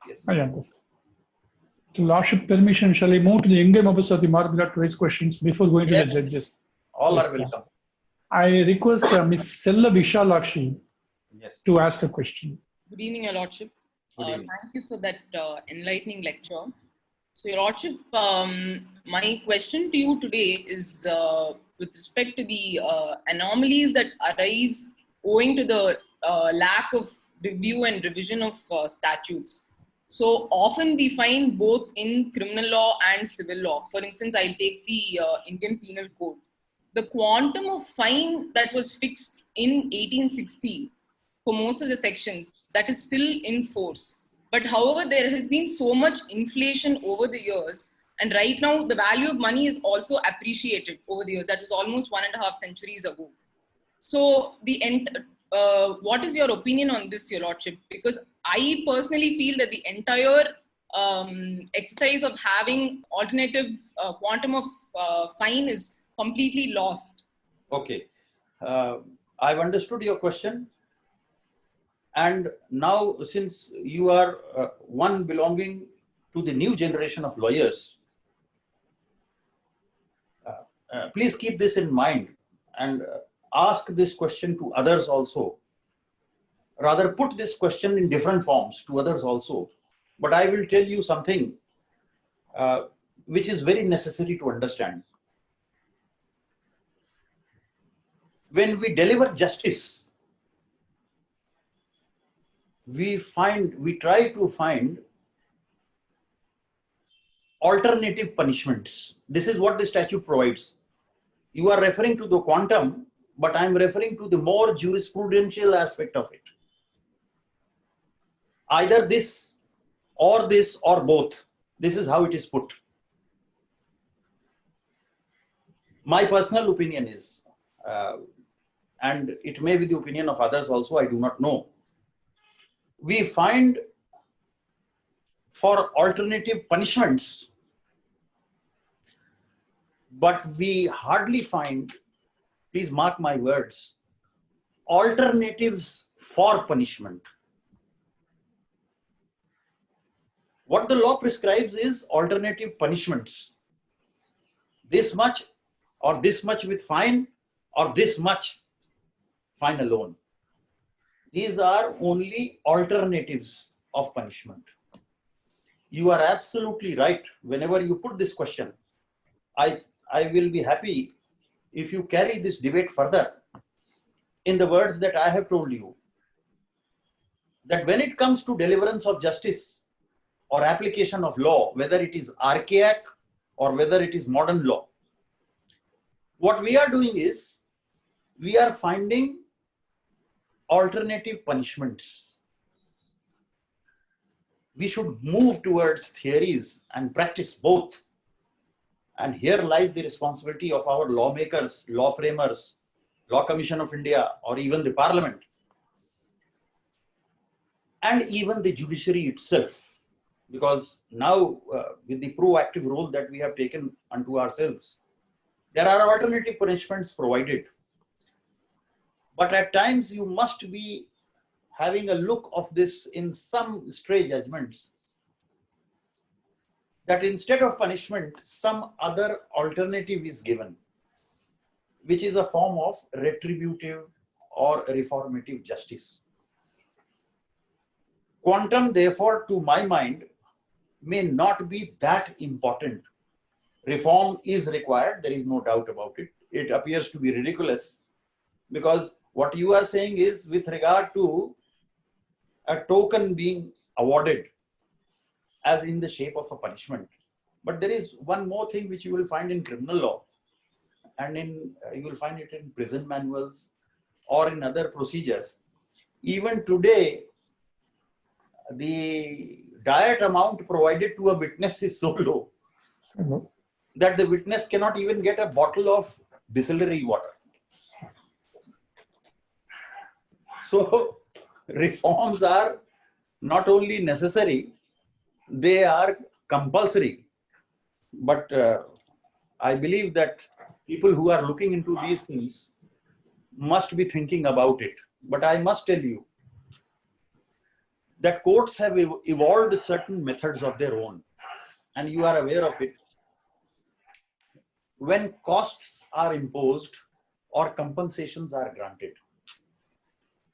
Yes. I understand. To Lordship permission, shall I move to the younger members of the Marble to raise questions before going to Yes. the judges? All Yes, are sir. welcome. I request Ms. Sella Vishalakshi Yes. to ask a question. Good evening, Your Lordship. Good evening. Thank you for that enlightening lecture. So, Your Lordship, my question to you today is with respect to the anomalies that arise owing to the lack of review and revision of statutes. So often we find both in criminal law and civil law. For instance, I'll take the Indian Penal Code. The quantum of fine that was fixed in 1860 for most of the sections, that is still in force. But however, there has been so much inflation over the years, and right now the value of money is also appreciated over the years. That was almost 1.5 centuries ago. So what is your opinion on this, Your Lordship? Because I personally feel that the entire exercise of having alternative quantum of fine is completely lost. Okay. I've understood your question. And now, since you are one belonging to the new generation of lawyers, please keep this in mind and ask this question to others also. Rather, put this question in different forms to others also. But I will tell you something which is very necessary to understand. When we deliver justice, we try to find alternative punishments. This is what the statute provides. You are referring to the quantum, but I'm referring to the more jurisprudential aspect of it. Either this or both. This is how it is put. My personal opinion is, and it may be the opinion of others also, I do not know. We find for alternative punishments, but we hardly find, please mark my words, alternatives for punishment. What the law prescribes is alternative punishments. this much or this much with fine or this much fine alone. These are only alternatives of punishment. You are absolutely right. Whenever you put this question, I will be happy if you carry this debate further in the words that I have told you, that when it comes to deliverance of justice or application of law, whether it is archaic or whether it is modern law, what we are doing is we are finding alternative punishments. We should move towards theories and practice both. And here lies the responsibility of our lawmakers, law framers, Law Commission of India, or even the Parliament, and even the judiciary itself. Because now, with the proactive role that we have taken unto ourselves, there are alternative punishments provided. But at times, you must be having a look of this in some stray judgments, that instead of punishment, some other alternative is given, which is a form of retributive or reformative justice. Quantum, therefore, to my mind, may not be that important. Reform is required, there is no doubt about it. It appears to be ridiculous, because what you are saying is with regard to a token being awarded as in the shape of a punishment. But there is one more thing which you will find in criminal law, and you will find it in prison manuals or in other procedures. Even today, the diet amount provided to a witness is so low that the witness cannot even get a bottle of distillery water. So reforms are not only necessary, they are compulsory. But I believe that people who are looking into these things must be thinking about it. But I must tell you that courts have evolved certain methods of their own, and you are aware of it. When costs are imposed or compensations are granted.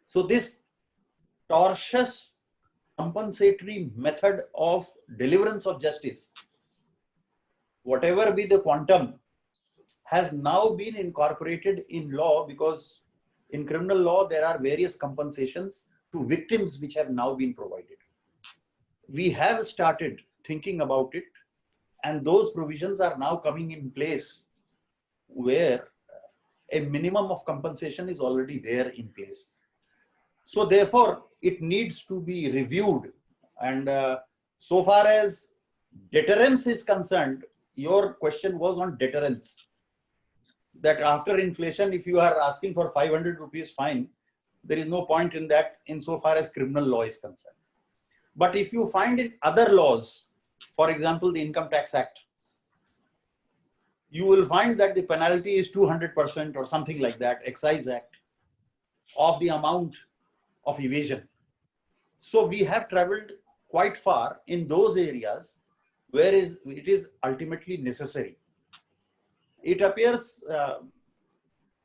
So this tortious compensatory method of deliverance of justice, whatever be the quantum, has now been incorporated in law, because in criminal law there are various compensations to victims which have now been provided. We have started thinking about it, and those provisions are now coming in place where a minimum of compensation is already there in place. So therefore, it needs to be reviewed. And so far as deterrence is concerned, your question was on deterrence. That after inflation, if you are asking for 500 rupees fine, there is no point in that insofar as criminal law is concerned. But if you find in other laws, for example, the Income Tax Act, you will find that the penalty is 200% or something like that, Excise Act, of the amount of evasion. So we have traveled quite far in those areas where it is ultimately necessary. It appears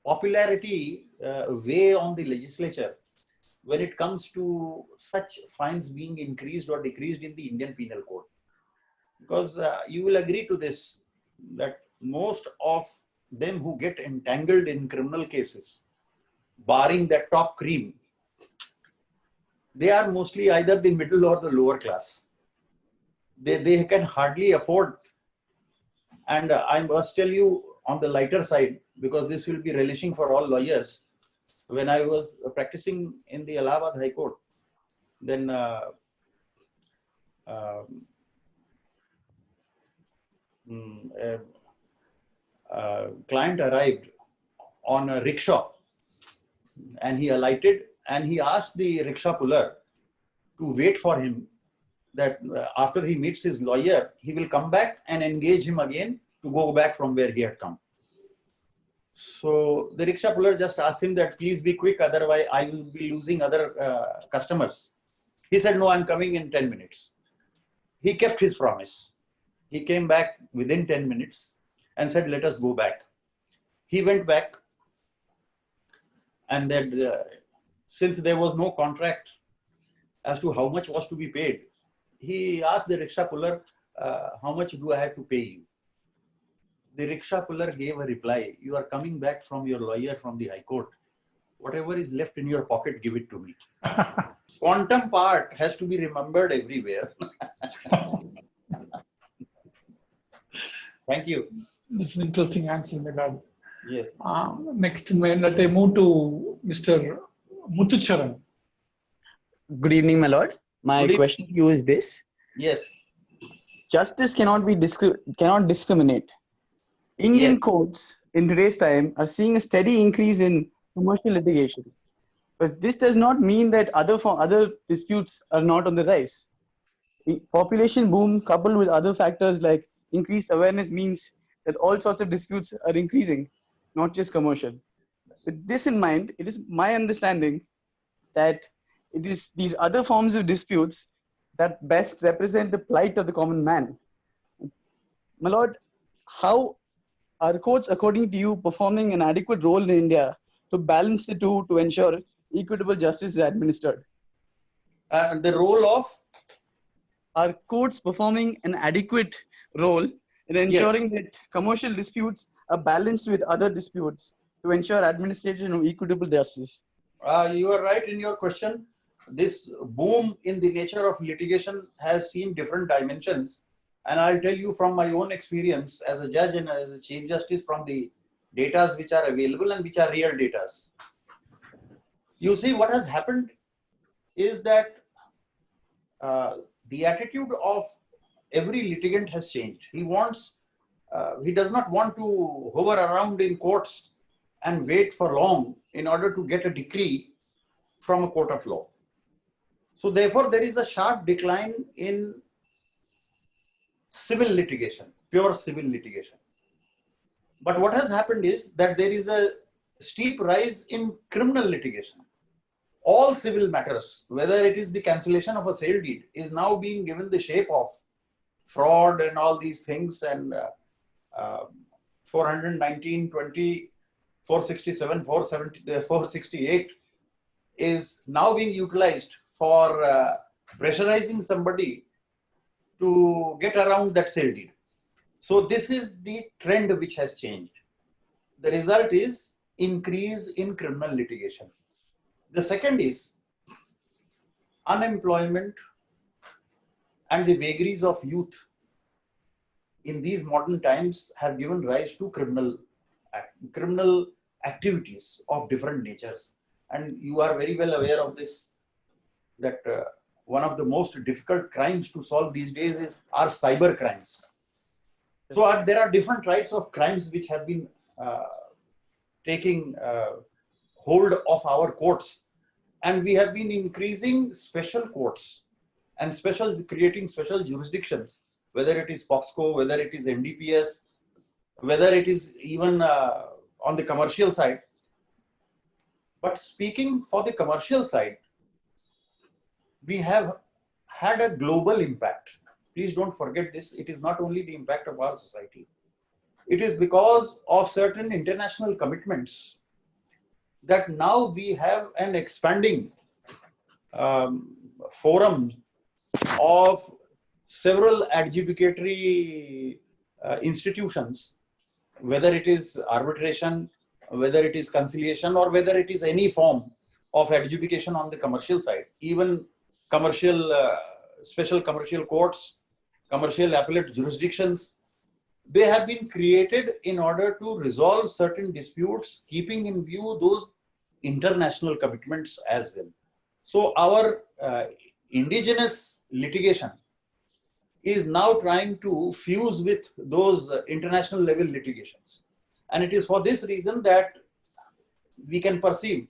popularity weigh on the legislature when it comes to such fines being increased or decreased in the Indian Penal Code. Because you will agree to this, that most of them who get entangled in criminal cases, barring that top cream, they are mostly either the middle or the lower class. They can hardly afford. And I must tell you on the lighter side, because this will be relishing for all lawyers, when I was practicing in the Allahabad High Court, then client arrived on a rickshaw, and he alighted, and he asked the rickshaw puller to wait for him, that after he meets his lawyer, he will come back and engage him again to go back from where he had come. So the rickshaw puller just asked him that, please be quick, otherwise I will be losing other customers. He said, no, I'm coming in 10 minutes. He kept his promise. He came back within 10 minutes. and said, let us go back. He went back, and then since there was no contract as to how much was to be paid, he asked the rickshaw puller, how much do I have to pay you? The rickshaw puller gave a reply, you are coming back from your lawyer from the High Court. Whatever is left in your pocket, give it to me. Quantum part has to be remembered everywhere. Thank you. That's an interesting answer, Megad. Yes. Next, let I move to Mr. Muthucharan. Good evening, my lord. My Good evening. question to you is this: Yes. justice cannot discriminate. Indian Yes. courts in today's time are seeing a steady increase in commercial litigation, but this does not mean that other disputes are not on the rise. The population boom coupled with other factors like increased awareness means that all sorts of disputes are increasing, not just commercial. With this in mind, it is my understanding that it is these other forms of disputes that best represent the plight of the common man. My lord, how are courts, according to you, performing an adequate role in India to balance the two to ensure equitable justice is administered? The role of? Are courts performing an adequate role in ensuring that commercial disputes are balanced with other disputes to ensure administration of equitable justice? You are right in your question. This boom in the nature of litigation has seen different dimensions. And I'll tell you from my own experience as a judge and as a Chief Justice from the data which are available and which are real data. You see, what has happened is that the attitude of every litigant has changed. He does not want to hover around in courts and wait for long in order to get a decree from a court of law. So therefore, there is a sharp decline in civil litigation, pure civil litigation. But what has happened is that there is a steep rise in criminal litigation. All civil matters, whether it is the cancellation of a sale deed, is now being given the shape of fraud and all these things, and 419, 20, 467, 470, 468 is now being utilized for pressurizing somebody to get around that sale deed. So this is the trend which has changed. The result is increase in criminal litigation. The second is unemployment and the vagaries of youth in these modern times have given rise to criminal activities of different natures. And you are very well aware of this, that one of the most difficult crimes to solve these days are cyber crimes. So there are different types of crimes which have been taking hold of our courts, and we have been increasing special courts and creating special jurisdictions, whether it is POXCO, whether it is NDPS, whether it is even on the commercial side. But speaking for the commercial side, we have had a global impact. Please don't forget this. It is not only the impact of our society. It is because of certain international commitments that now we have an expanding forum of several adjudicatory institutions, whether it is arbitration, whether it is conciliation, or whether it is any form of adjudication on the commercial side, even commercial, special commercial courts, commercial appellate jurisdictions. They have been created in order to resolve certain disputes, keeping in view those international commitments as well. So our indigenous litigation is now trying to fuse with those international level litigations. And it is for this reason that we can perceive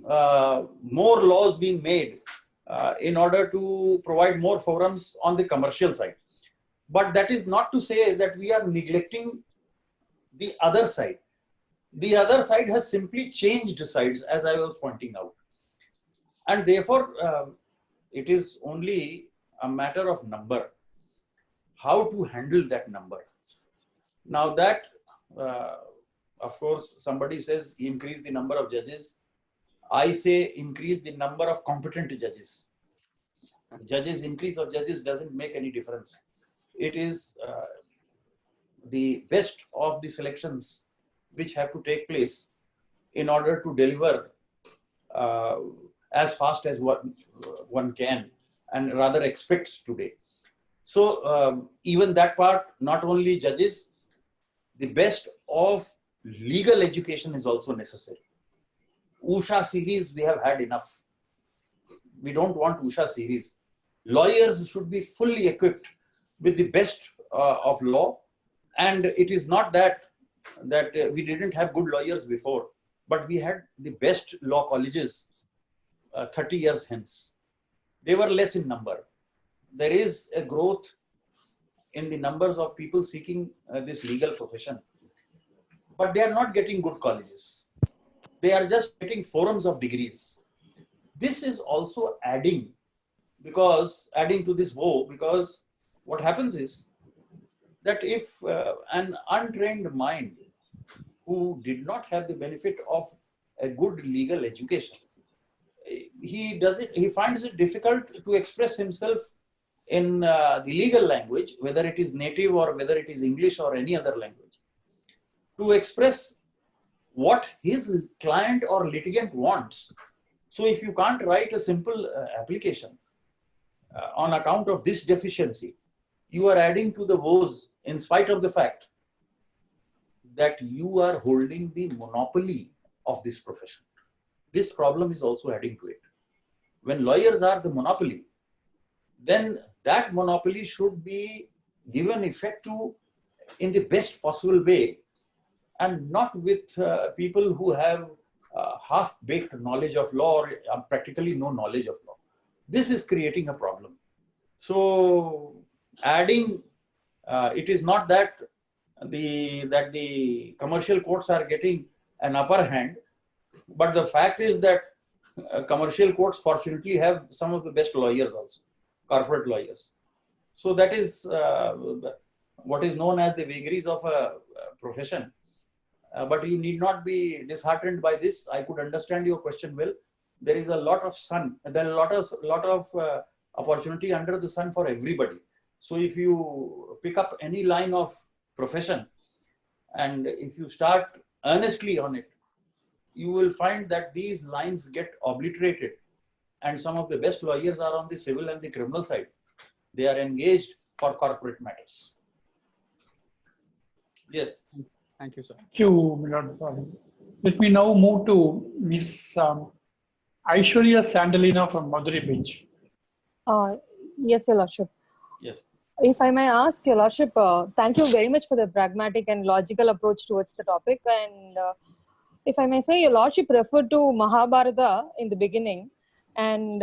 more laws being made in order to provide more forums on the commercial side. But that is not to say that we are neglecting the other side. The other side has simply changed sides, as I was pointing out. And therefore, it is only a matter of number, how to handle that number. Now that, of course, somebody says increase the number of judges. I say increase the number of competent judges. Increase of judges doesn't make any difference. It is the best of the selections which have to take place in order to deliver as fast as one can and rather expects today. So even that part, not only judges, the best of legal education is also necessary. Usha series we have had enough. We don't want Usha series. Lawyers should be fully equipped with the best of law. And it is not that we didn't have good lawyers before, but we had the best law colleges 30 years hence. They were less in number. There is a growth in the numbers of people seeking this legal profession, but they are not getting good colleges. They are just getting forums of degrees. This is also adding to this woe, because what happens is that if an untrained mind who did not have the benefit of a good legal education, he finds it difficult to express himself in the legal language, whether it is native or whether it is English or any other language, to express what his client or litigant wants. So if you can't write a simple application on account of this deficiency, you are adding to the woes in spite of the fact that you are holding the monopoly of this profession. This problem is also adding to it. When lawyers are the monopoly, then that monopoly should be given effect to in the best possible way, and not with people who have half-baked knowledge of law or practically no knowledge of law. This is creating a problem. So adding, it is not that the commercial courts are getting an upper hand, but the fact is that commercial courts fortunately have some of the best lawyers also, corporate lawyers. So that is what is known as the vagaries of a profession. But you need not be disheartened by this. I could understand your question well. There is a lot of sun. There are a lot of opportunity under the sun for everybody. So if you pick up any line of profession and if you start earnestly on it, you will find that these lines get obliterated. And some of the best lawyers are on the civil and the criminal side. They are engaged for corporate matters. Yes. Thank you, sir. Thank you, Milord. Let me now move to Ms. Aishwarya Sandalina from Madurai Beach. Yes, Your Lordship. Yes. If I may ask, Your Lordship, thank you very much for the pragmatic and logical approach towards the topic. And if I may say, Your Lordship referred to Mahabharata in the beginning. And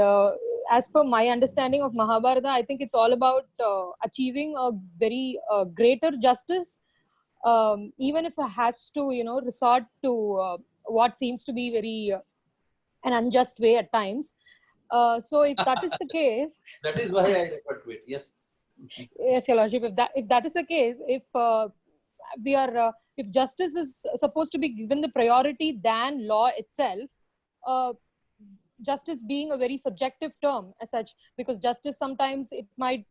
as per my understanding of Mahabharata, I think it's all about achieving a very greater justice, even if it has to, resort to what seems to be very an unjust way at times. So if that is the case, that is why I refer to it. Yes. Yes, Your Lordship. If that is the case, if if justice is supposed to be given the priority than law itself, justice being a very subjective term as such, because justice sometimes it might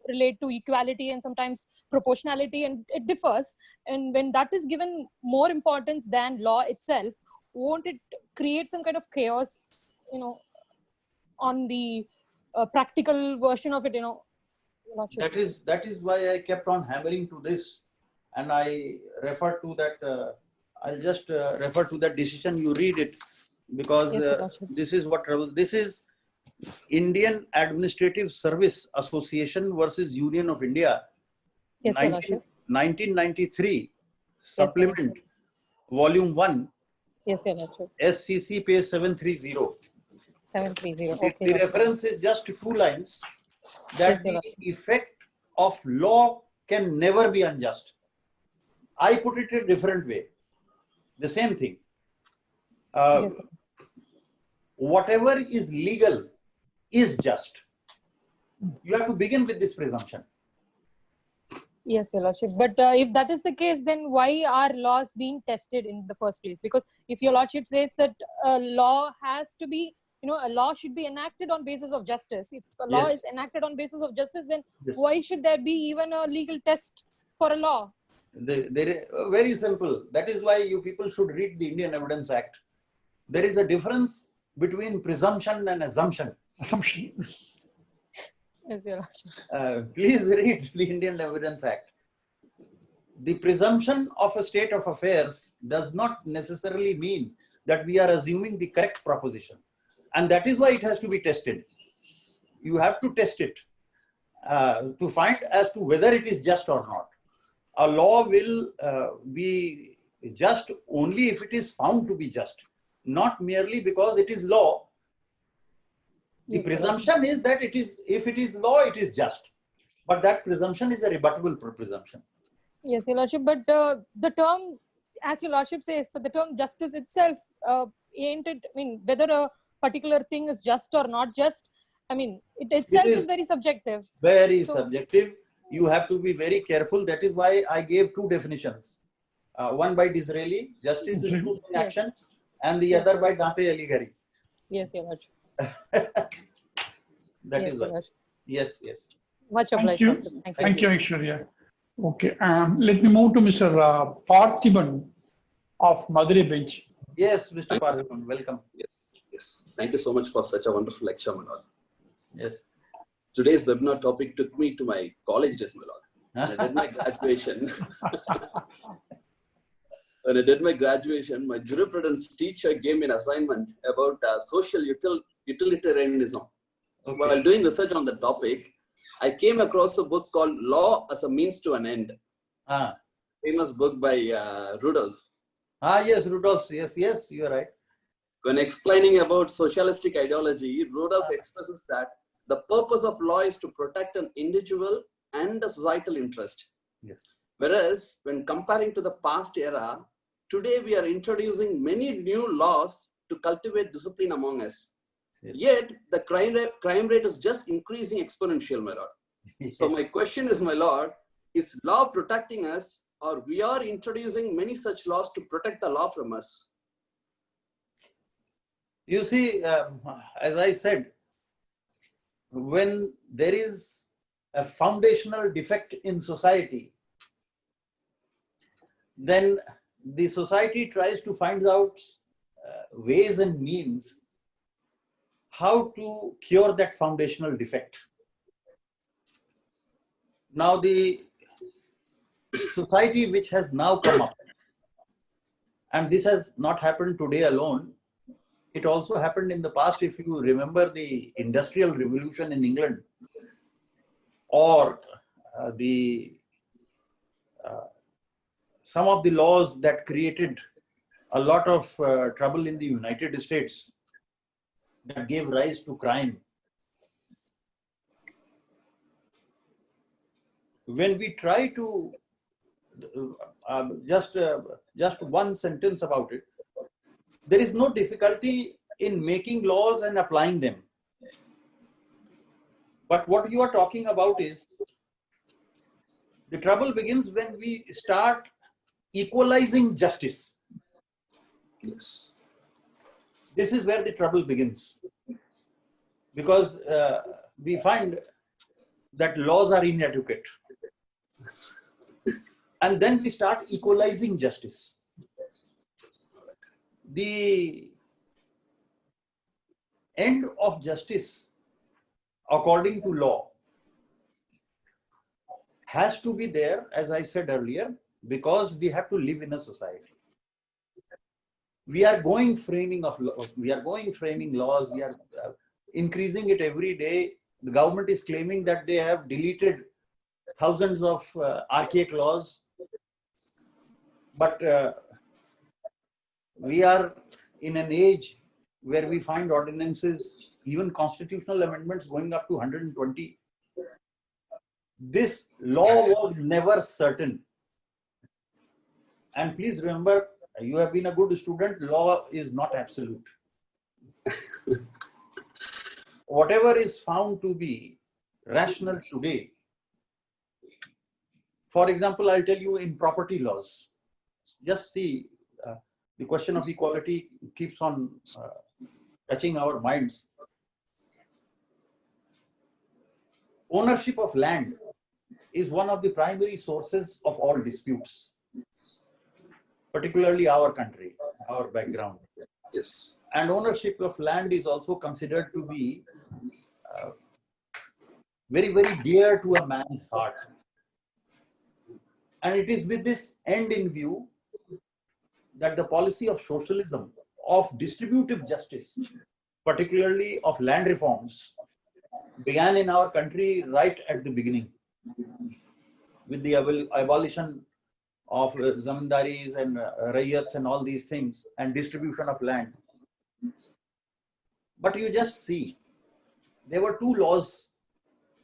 relate to equality and sometimes proportionality, and it differs. And when that is given more importance than law itself, won't it create some kind of chaos, on the practical version of it, That is why I kept on hammering to this, and I refer to that. I'll just refer to that decision. You read it, because this is what troubles. This is Indian Administrative Service Association versus Union of India. Yes, 1993 supplement, volume 1. Yes, Your Lordship. SCC page 730. 730. The Okay. reference is just 2 lines, that Yes, the Your effect of law can never be unjust. I put it a different way. The same thing. Yes, sir. Whatever is legal is just. You have to begin with this presumption. Yes, Your Lordship. But if that is the case, then why are laws being tested in the first place? Because if Your Lordship says that a law has to be, a law should be enacted on basis of justice. If a law Yes. is enacted on basis of justice, then Yes. why should there be even a legal test for a law? Very simple. That is why you people should read the Indian Evidence Act. There is a difference between presumption and assumption. Assumption. Yes, Your Lordship. Please read the Indian Evidence Act. The presumption of a state of affairs does not necessarily mean that we are assuming the correct proposition. And that is why it has to be tested. You have to test it to find as to whether it is just or not. A law will be just only if it is found to be just, not merely because it is law. The Yes, presumption is that if it is law, it is just. But that presumption is a rebuttable presumption. Yes, Your Lordship. But the term, as Your Lordship says, but the term justice itself, ain't it? I mean, whether a particular thing is just or not just, I mean, it itself is very subjective. Very subjective. You have to be very careful. That is why I gave two definitions. One by Disraeli, justice is truth in action, and the other by Dante Alighieri. Yes, Your Lordship. That Yes, is Your why. Lordship. Yes, yes. Much Thank obliged. you. Doctor. Thank you, Aishwarya. Okay, let me move to Mr. Parthiban of Madurai bench. Yes, Mr. Parthiban, welcome. Yes. Thank you so much for such a wonderful lecture, my lord. Yes. Today's webinar topic took me to my college days, my lord. When I did my graduation, my jurisprudence teacher gave me an assignment about social utilitarianism. Okay. While doing research on the topic, I came across a book called Law as a Means to an End. Famous book by Rudolph. Yes, Rudolph. Yes, yes, you are right. When explaining about socialistic ideology, Rudolph expresses that the purpose of law is to protect an individual and a societal interest. Yes. Whereas, when comparing to the past era, today we are introducing many new laws to cultivate discipline among us. Yes. Yet, the crime rate is just increasing exponential, my lord. So my question is, my lord, is law protecting us, or we are introducing many such laws to protect the law from us? You see, as I said, when there is a foundational defect in society, then the society tries to find out ways and means how to cure that foundational defect. Now, the society which has now come up, and this has not happened today alone, it also happened in the past. If you remember the Industrial Revolution in England, or some of the laws that created a lot of trouble in the United States, that gave rise to crime. When we try to just one sentence about it, there is no difficulty in making laws and applying them. But what you are talking about is the trouble begins when we start equalizing justice. Yes. This is where the trouble begins, because we find that laws are inadequate. And then we start equalizing justice. The end of justice, according to law, has to be there, as I said earlier, because we have to live in a society. We are going framing laws, we are increasing it every day. The government is claiming that they have deleted thousands of archaic laws, but we are in an age where we find ordinances, even constitutional amendments, going up to 120. This law was never certain. And please remember, you have been a good student, law is not absolute. Whatever is found to be rational today, For example, I'll tell you in property laws, just see the question of equality keeps on touching our minds. Ownership of land is one of the primary sources of all disputes, particularly our country, our background. Yes. And ownership of land is also considered to be very, very dear to a man's heart. And it is with this end in view that the policy of socialism, of distributive justice, particularly of land reforms, began in our country right at the beginning with the abolition of zamindaris and rayats and all these things and distribution of land. But you just see, there were two laws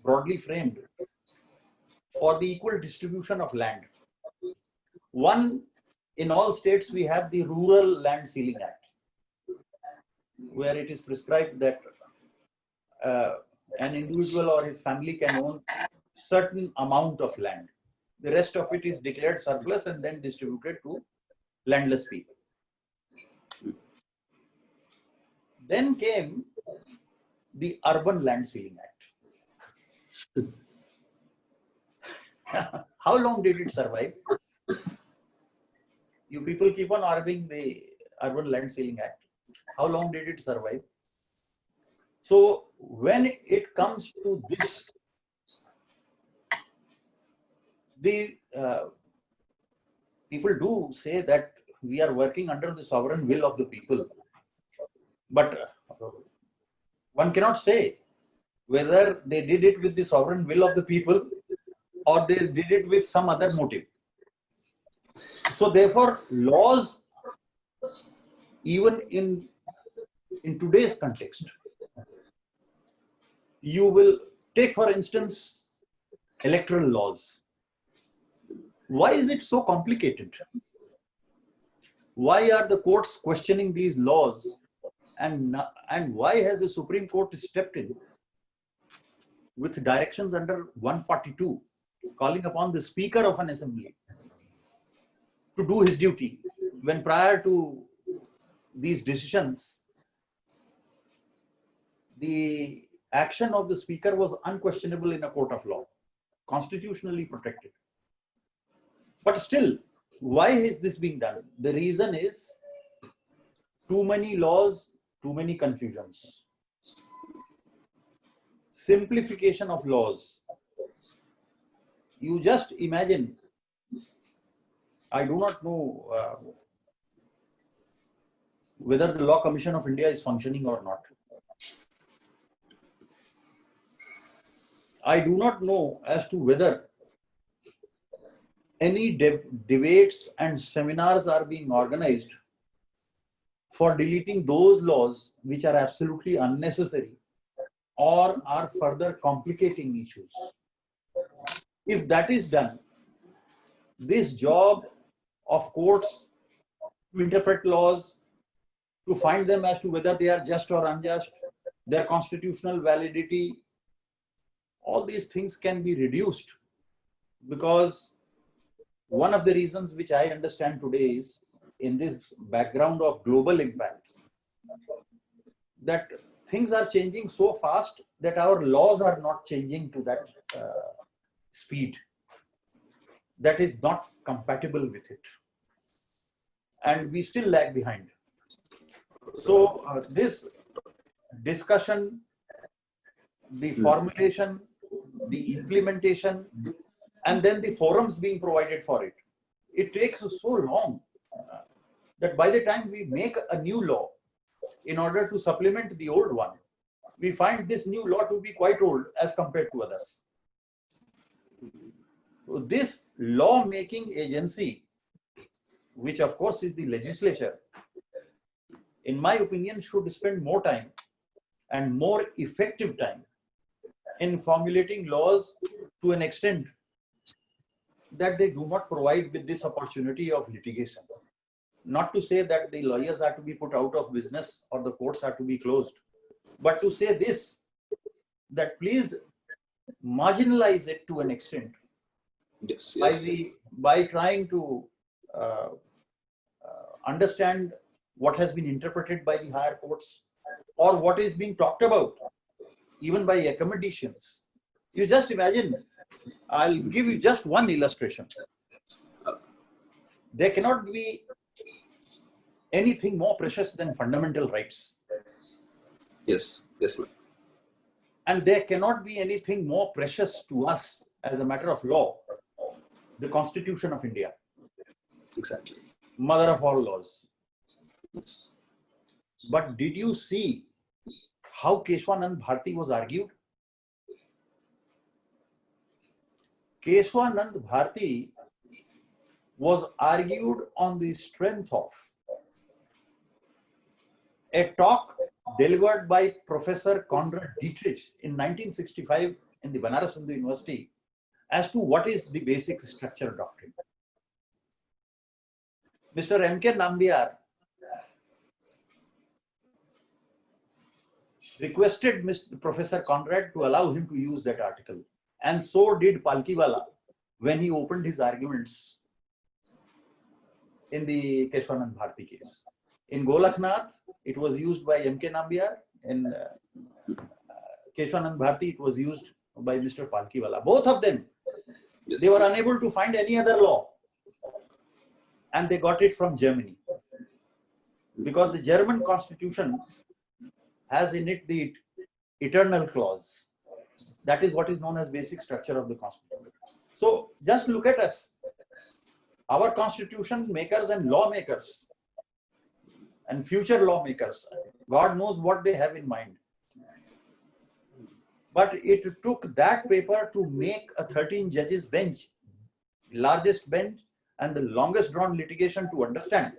broadly framed for the equal distribution of land. One, in all states, we have the Rural Land Ceiling Act, where it is prescribed that an individual or his family can own certain amount of land. The rest of it is declared surplus and then distributed to landless people. Then came the Urban Land Ceiling Act. How long did it survive? You people keep on arguing the Urban Land Ceiling Act. How long did it survive? So when it comes to this, the people do say that we are working under the sovereign will of the people. But one cannot say whether they did it with the sovereign will of the people or they did it with some other motive. So therefore, laws, even in today's context, you will take, for instance, electoral laws. Why is it so complicated? Why are the courts questioning these laws? And why has the Supreme Court stepped in with directions under 142, calling upon the Speaker of an Assembly to do his duty, when prior to these decisions, the action of the Speaker was unquestionable in a court of law, constitutionally protected. But still, why is this being done? The reason is too many laws, too many confusions. Simplification of laws. You just imagine, I do not know whether the Law Commission of India is functioning or not. I do not know as to whether any debates and seminars are being organized for deleting those laws which are absolutely unnecessary or are further complicating issues. If that is done, this job of courts to interpret laws, to find them as to whether they are just or unjust, their constitutional validity, all these things can be reduced, because one of the reasons which I understand today is, in this background of global impact, that things are changing so fast that our laws are not changing to that speed. That is not compatible with it. And we still lag behind. So this discussion, the formulation, the implementation, and then the forums being provided for it, it takes so long that by the time we make a new law in order to supplement the old one, we find this new law to be quite old as compared to others. So this law-making agency, which of course is the legislature, in my opinion, should spend more time and more effective time in formulating laws to an extent that they do not provide with this opportunity of litigation. Not to say that the lawyers are to be put out of business or the courts are to be closed, but to say this, that please marginalize it to an extent Yes, by yes. by trying to uh, understand what has been interpreted by the higher courts or what is being talked about even by academicians. You just imagine, I'll give you just one illustration. There cannot be anything more precious than fundamental rights. Yes, yes, ma'am. And there cannot be anything more precious to us as a matter of law, the Constitution of India, Exactly. mother of all laws. Yes. But did you see how Keshwanand Bharti was argued? Keshwanand Bharti was argued on the strength of a talk delivered by Professor Conrad Dietrich in 1965 in the Banaras Hindu University as to what is the basic structure doctrine. Mr. M.K. Nambiar requested Professor Conrad to allow him to use that article. And so did Palkiwala when he opened his arguments in the Keshwanand Bharti case. In Golaknath, it was used by M.K. Nambiar. In Keshwanand Bharti, it was used by Mr. Palkiwala. Both of them, Yes. they were unable to find any other law. And they got it from Germany. Because the German constitution has in it the eternal clause. That is what is known as basic structure of the constitution. So just look at us. Our constitution makers and lawmakers and future lawmakers, God knows what they have in mind. But it took that paper to make a 13 judges bench, largest bench and the longest drawn litigation to understand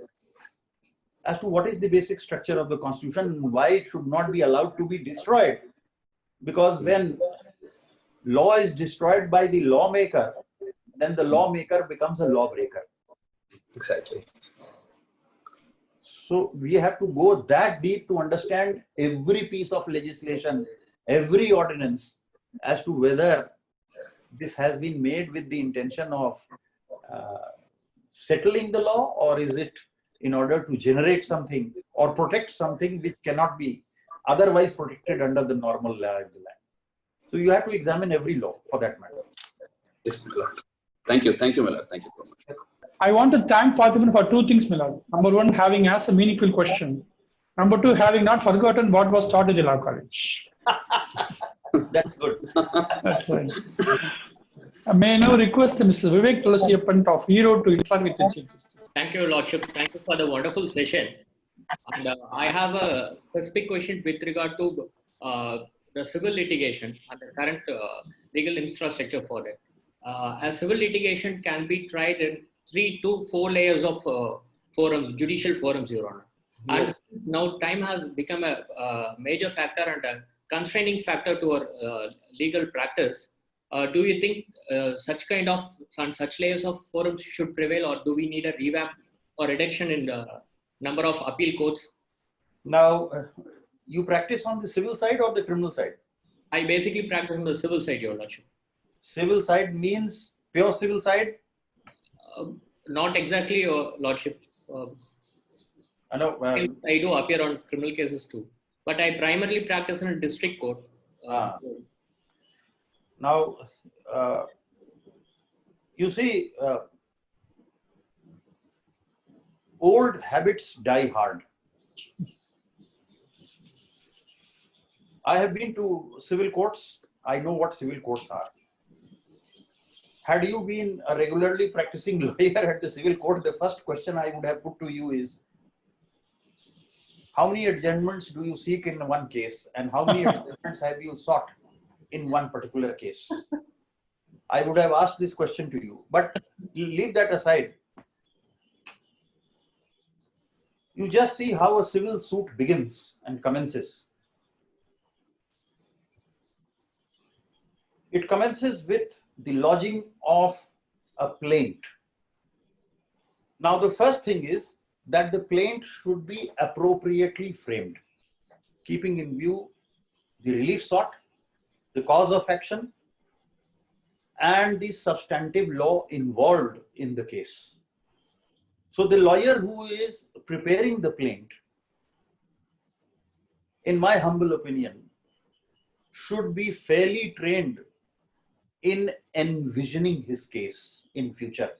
as to what is the basic structure of the constitution and why it should not be allowed to be destroyed. Because when law is destroyed by the lawmaker, then the lawmaker becomes a lawbreaker. Exactly. So we have to go that deep to understand every piece of legislation, every ordinance, as to whether this has been made with the intention of settling the law, or is it in order to generate something or protect something which cannot be otherwise protected under the normal law of the land. So you have to examine every law for that matter. Yes, my lord. Thank you, my lord. Thank you so much. I want to thank Parthiban for two things, Milad. Number one, having asked a meaningful question. Number two, having not forgotten what was taught in the law college. That's good. That's right. May I now request Mr. Vivek Tulasiyappan of Hero to interact with the Chief Justice. Thank you, Lordship. Thank you for the wonderful session. And I have a specific question with regard to the civil litigation and the current legal infrastructure for that. A civil litigation can be tried in 3 to 4 layers of forums, judicial forums, Your Honor. Yes. And now time has become a major factor and a constraining factor to our legal practice. Do you think such layers of forums should prevail, or do we need a revamp or reduction in the number of appeal courts? Now, you practice on the civil side or the criminal side? I basically practice on the civil side, Your Lordship. Civil side means pure civil side? Not exactly, Your Lordship. I know. I do appear on criminal cases too, but I primarily practice in a district court. Now, you see, old habits die hard. I have been to civil courts. I know what civil courts are. Had you been a regularly practicing lawyer at the civil court, the first question I would have put to you is, how many adjournments do you seek in one case, and how many adjournments have you sought in one particular case? I would have asked this question to you, but leave that aside. You just see how a civil suit begins and commences. It commences with the lodging of a plaint. Now, the first thing is that the plaint should be appropriately framed, keeping in view the relief sought, the cause of action, and the substantive law involved in the case. So the lawyer who is preparing the plaint, in my humble opinion, should be fairly trained in envisioning his case in future.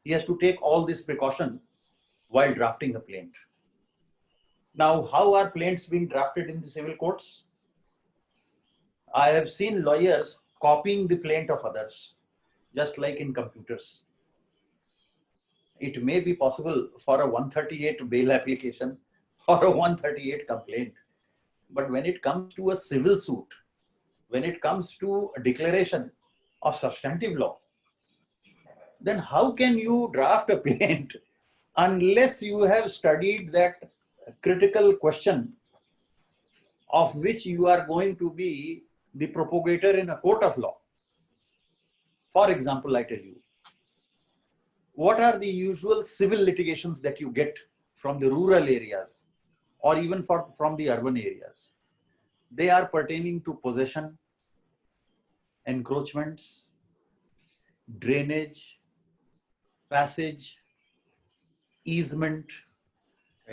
He has to take all this precaution while drafting a plaint. Now, how are plaints being drafted in the civil courts? I have seen lawyers copying the plaint of others, just like in computers. It may be possible for a 138 bail application or a 138 complaint, but when it comes to a civil suit, when it comes to a declaration of substantive law, then how can you draft a plaint unless you have studied that critical question of which you are going to be the propagator in a court of law? For example, I tell you, what are the usual civil litigations that you get from the rural areas or even from the urban areas? They are pertaining to possession, encroachments, drainage, passage, easement,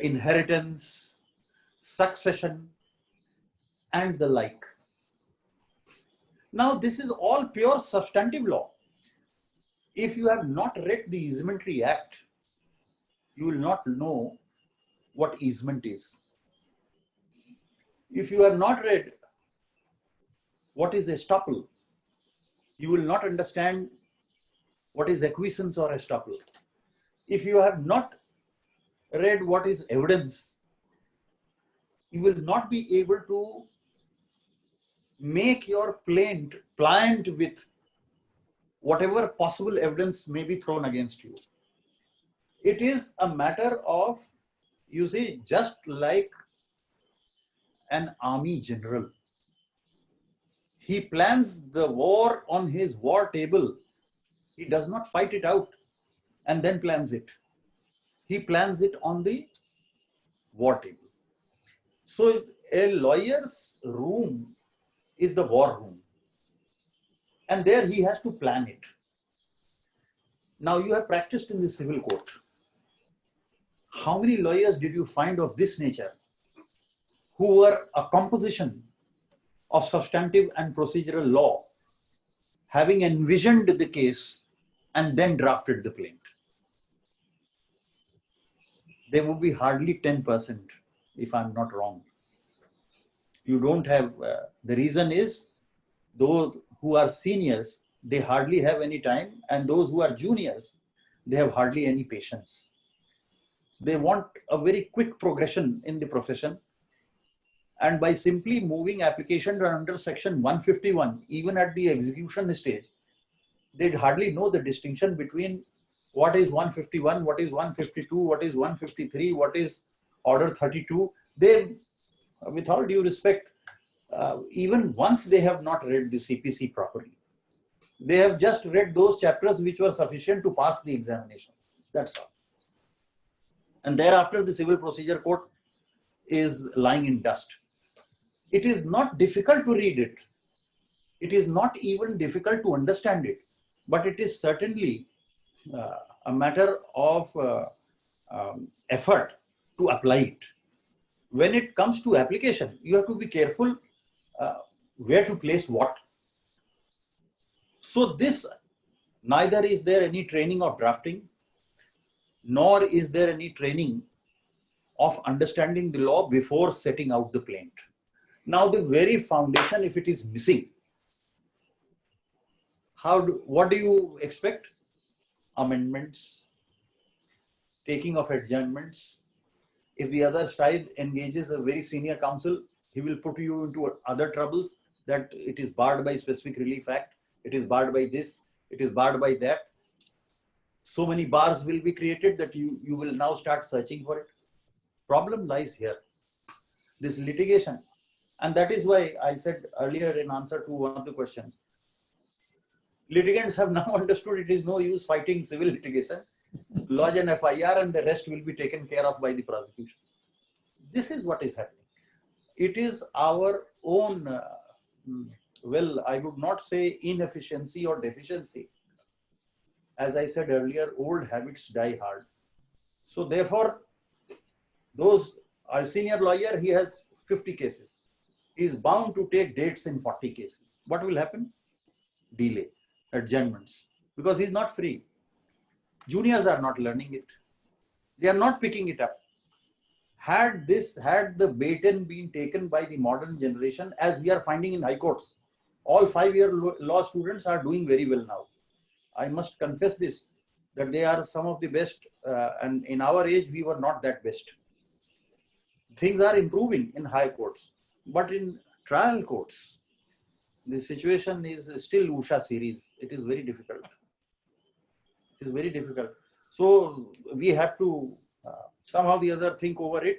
inheritance, succession, and the like. Now, this is all pure substantive law. If you have not read the Easementary Act, you will not know what easement is. If you have not read what is estoppel, you will not understand what is acquiescence or estoppel. If you have not read what is evidence, you will not be able to make your plaint pliant with whatever possible evidence may be thrown against you. It is a matter of, you see, just like an army general. He plans the war on his war table. He does not fight it out and then plans it. He plans it on the war table. So a lawyer's room is the war room. And there he has to plan it. Now you have practiced in the civil court. How many lawyers did you find of this nature who were a composition of substantive and procedural law, having envisioned the case and then drafted the plaint? There would be hardly 10%, if I'm not wrong. You don't have, the reason is those who are seniors, they hardly have any time, and those who are juniors, they have hardly any patience. They want a very quick progression in the profession. And by simply moving application under section 151, even at the execution stage, they'd hardly know the distinction between what is 151, what is 152, what is 153, what is order 32. They, with all due respect, even once they have not read the CPC properly. They have just read those chapters which were sufficient to pass the examinations. That's all. And thereafter, the Civil Procedure Code is lying in dust. It is not difficult to read it. It is not even difficult to understand it. But it is certainly a matter of effort to apply it. When it comes to application, you have to be careful where to place what. So this, neither is there any training of drafting, nor is there any training of understanding the law before setting out the plaint. Now the very foundation, if it is missing, what do you expect? Amendments, taking of adjournments. If the other side engages a very senior counsel, he will put you into other troubles, that it is barred by specific relief act, it is barred by this, it is barred by that. So many bars will be created that you will now start searching for it. Problem lies here, this litigation. And that is why I said earlier in answer to one of the questions, litigants have now understood it is no use fighting civil litigation. Lodge an FIR and the rest will be taken care of by the prosecution. This is what is happening. It is our own well, I would not say inefficiency or deficiency. As I said earlier, old habits die hard. So therefore, our senior lawyer, he has 50 cases. He is bound to take dates in 40 cases. What will happen? Delay, adjournments, because he is not free. Juniors are not learning it. They are not picking it up. Had the baton been taken by the modern generation, as we are finding in high courts, all 5-year law students are doing very well now. I must confess this, that they are some of the best, and in our age, we were not that best. Things are improving in high courts, but in trial courts, the situation is still Usha series. It is very difficult. It is very difficult. So we have to somehow the other think over it,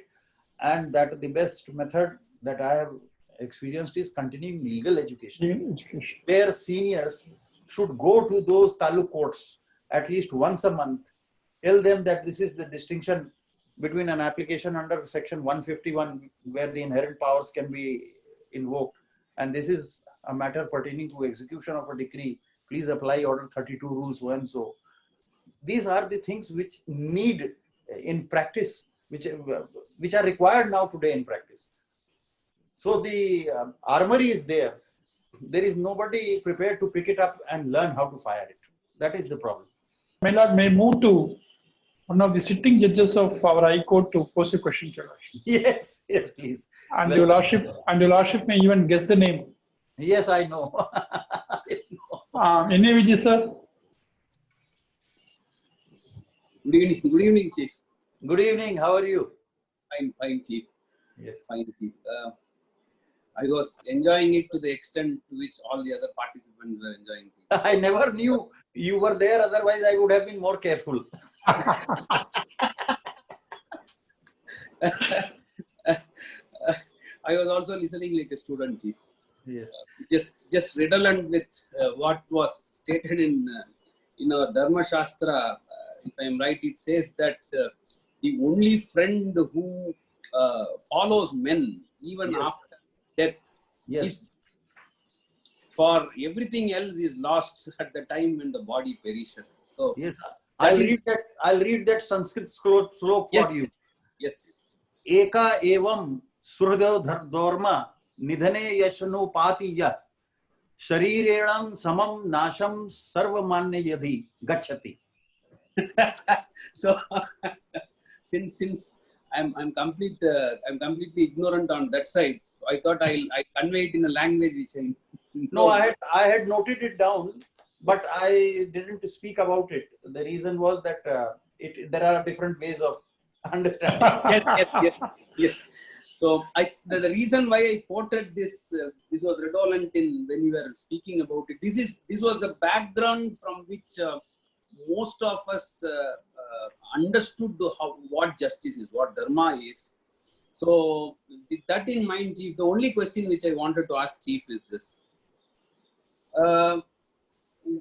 and that the best method that I have experienced is continuing legal education. Where seniors should go to those taluk courts at least once a month, tell them that this is the distinction between an application under section 151 where the inherent powers can be invoked, and this is a matter pertaining to execution of a decree. Please apply order 32 rules so and so. These are the things which need in practice, which are required now today in practice. So the armory is there. There is nobody prepared to pick it up and learn how to fire it. That is the problem. My lord, may move to one of the sitting judges of our High Court to pose a question to your lordship. Yes, yes, please. And your lordship may even guess the name. Yes, I know. NAVG, sir. Good evening, Chief. Good evening. How are you? Fine, Chief. Yes. Fine, Chief. I was enjoying it to the extent to which all the other participants were enjoying it. I never knew you were there. Otherwise, I would have been more careful. I was also listening like a student, Chief. Yes. Just redolent with what was stated in our Dharma Shastra. If I am right, it says that the only friend who follows men even after death is, for everything else is lost at the time when the body perishes. So yes, I'll read that Sanskrit slope for you. Yes. Eka evam surdev dharma nidhane yashanu patiya sharirenam samam nasham sarvamanya yadhi gachati. So since I'm completely ignorant on that side, I thought I convey it in a language which I no, I had noted it down, but I didn't speak about it. The reason was that there are different ways of understanding. Yes. So the reason why I quoted this was redolent in when you were speaking about it. This was the background from which most of us understood what justice is, what dharma is. So with that in mind, Chief, the only question which I wanted to ask Chief is this. The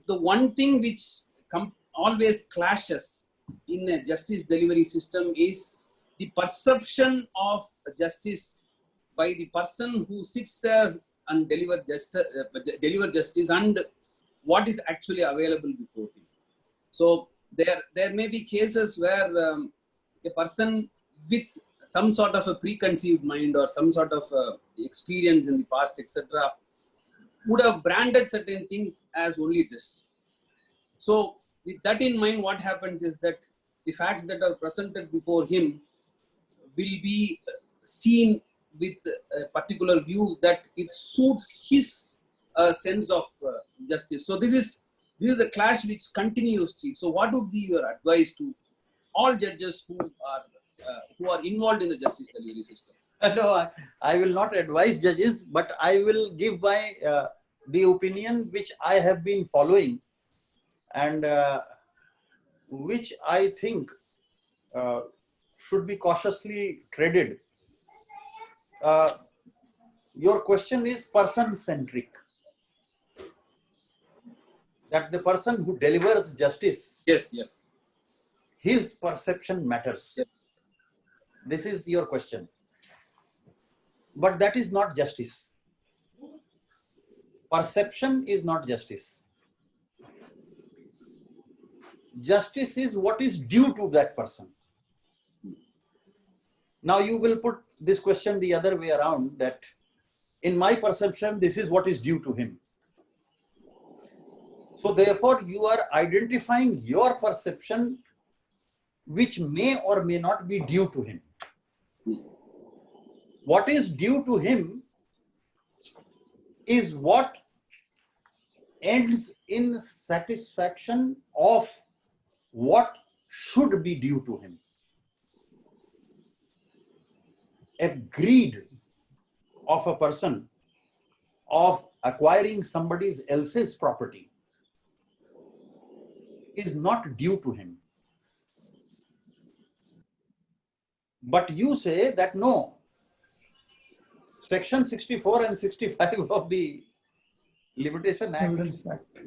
one thing which always clashes in a justice delivery system is the perception of justice by the person who sits there and deliver justice and what is actually available before him. So there may be cases where a person with some sort of a preconceived mind or some sort of experience in the past, etc., would have branded certain things as only this. So with that in mind, what happens is that the facts that are presented before him will be seen with a particular view that it suits his sense of justice. So this is a clash which continues, Chief. So what would be your advice to all judges who are involved in the justice delivery system? No, I will not advise judges, but I will give my the opinion which I have been following and which I think should be cautiously treaded. Your question is person-centric. That the person who delivers justice, yes, his perception matters. Yes. This is your question. But that is not justice. Perception is not justice. Justice is what is due to that person. Now you will put this question the other way around, that in my perception, this is what is due to him. So therefore, you are identifying your perception which may or may not be due to him. What is due to him is what ends in satisfaction of what should be due to him. A greed of a person of acquiring somebody else's property is not due to him. But you say that no, Section 64 and 65 of the Limitation Act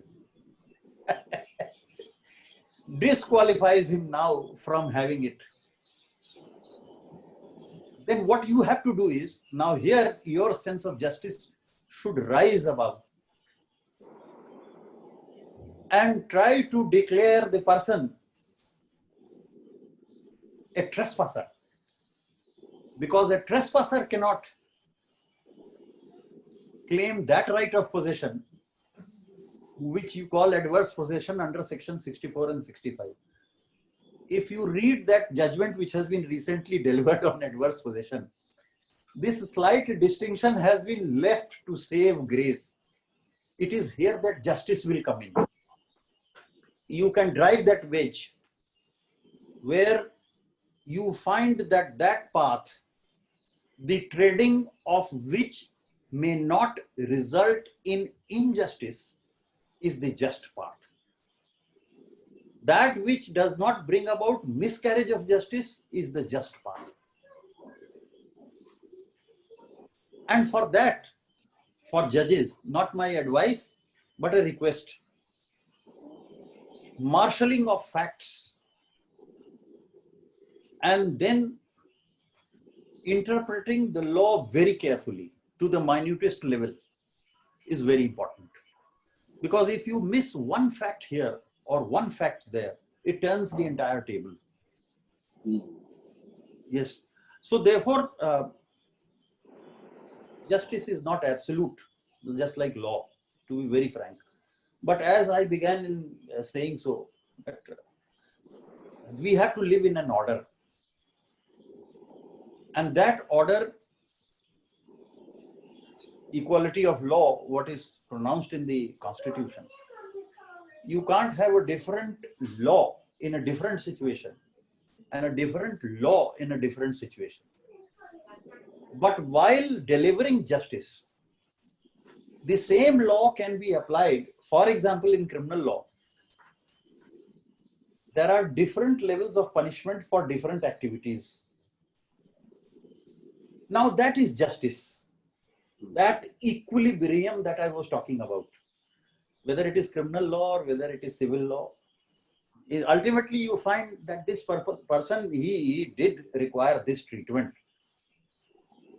disqualifies him now from having it. Then what you have to do is, now here your sense of justice should rise above and try to declare the person a trespasser. Because a trespasser cannot claim that right of possession which you call adverse possession under Section 64 and 65. If you read that judgment which has been recently delivered on adverse possession, this slight distinction has been left to save grace. It is here that justice will come in. You can drive that wedge where you find that that path, the treading of which may not result in injustice, is the just path. That which does not bring about miscarriage of justice is the just path. And for that, for judges, not my advice, but a request. Marshalling of facts and then interpreting the law very carefully to the minutest level is very important. Because if you miss one fact here or one fact there, it turns the entire table. Yes. So therefore, justice is not absolute, just like law, to be very frank. But as I began in saying so, that we have to live in an order. And that order, equality of law, what is pronounced in the Constitution, you can't have a different law in a different situation and a different law in a different situation. But while delivering justice, the same law can be applied. For example, in criminal law, there are different levels of punishment for different activities. Now that is justice. That equilibrium that I was talking about, whether it is criminal law or whether it is civil law, ultimately you find that this person, he did require this treatment.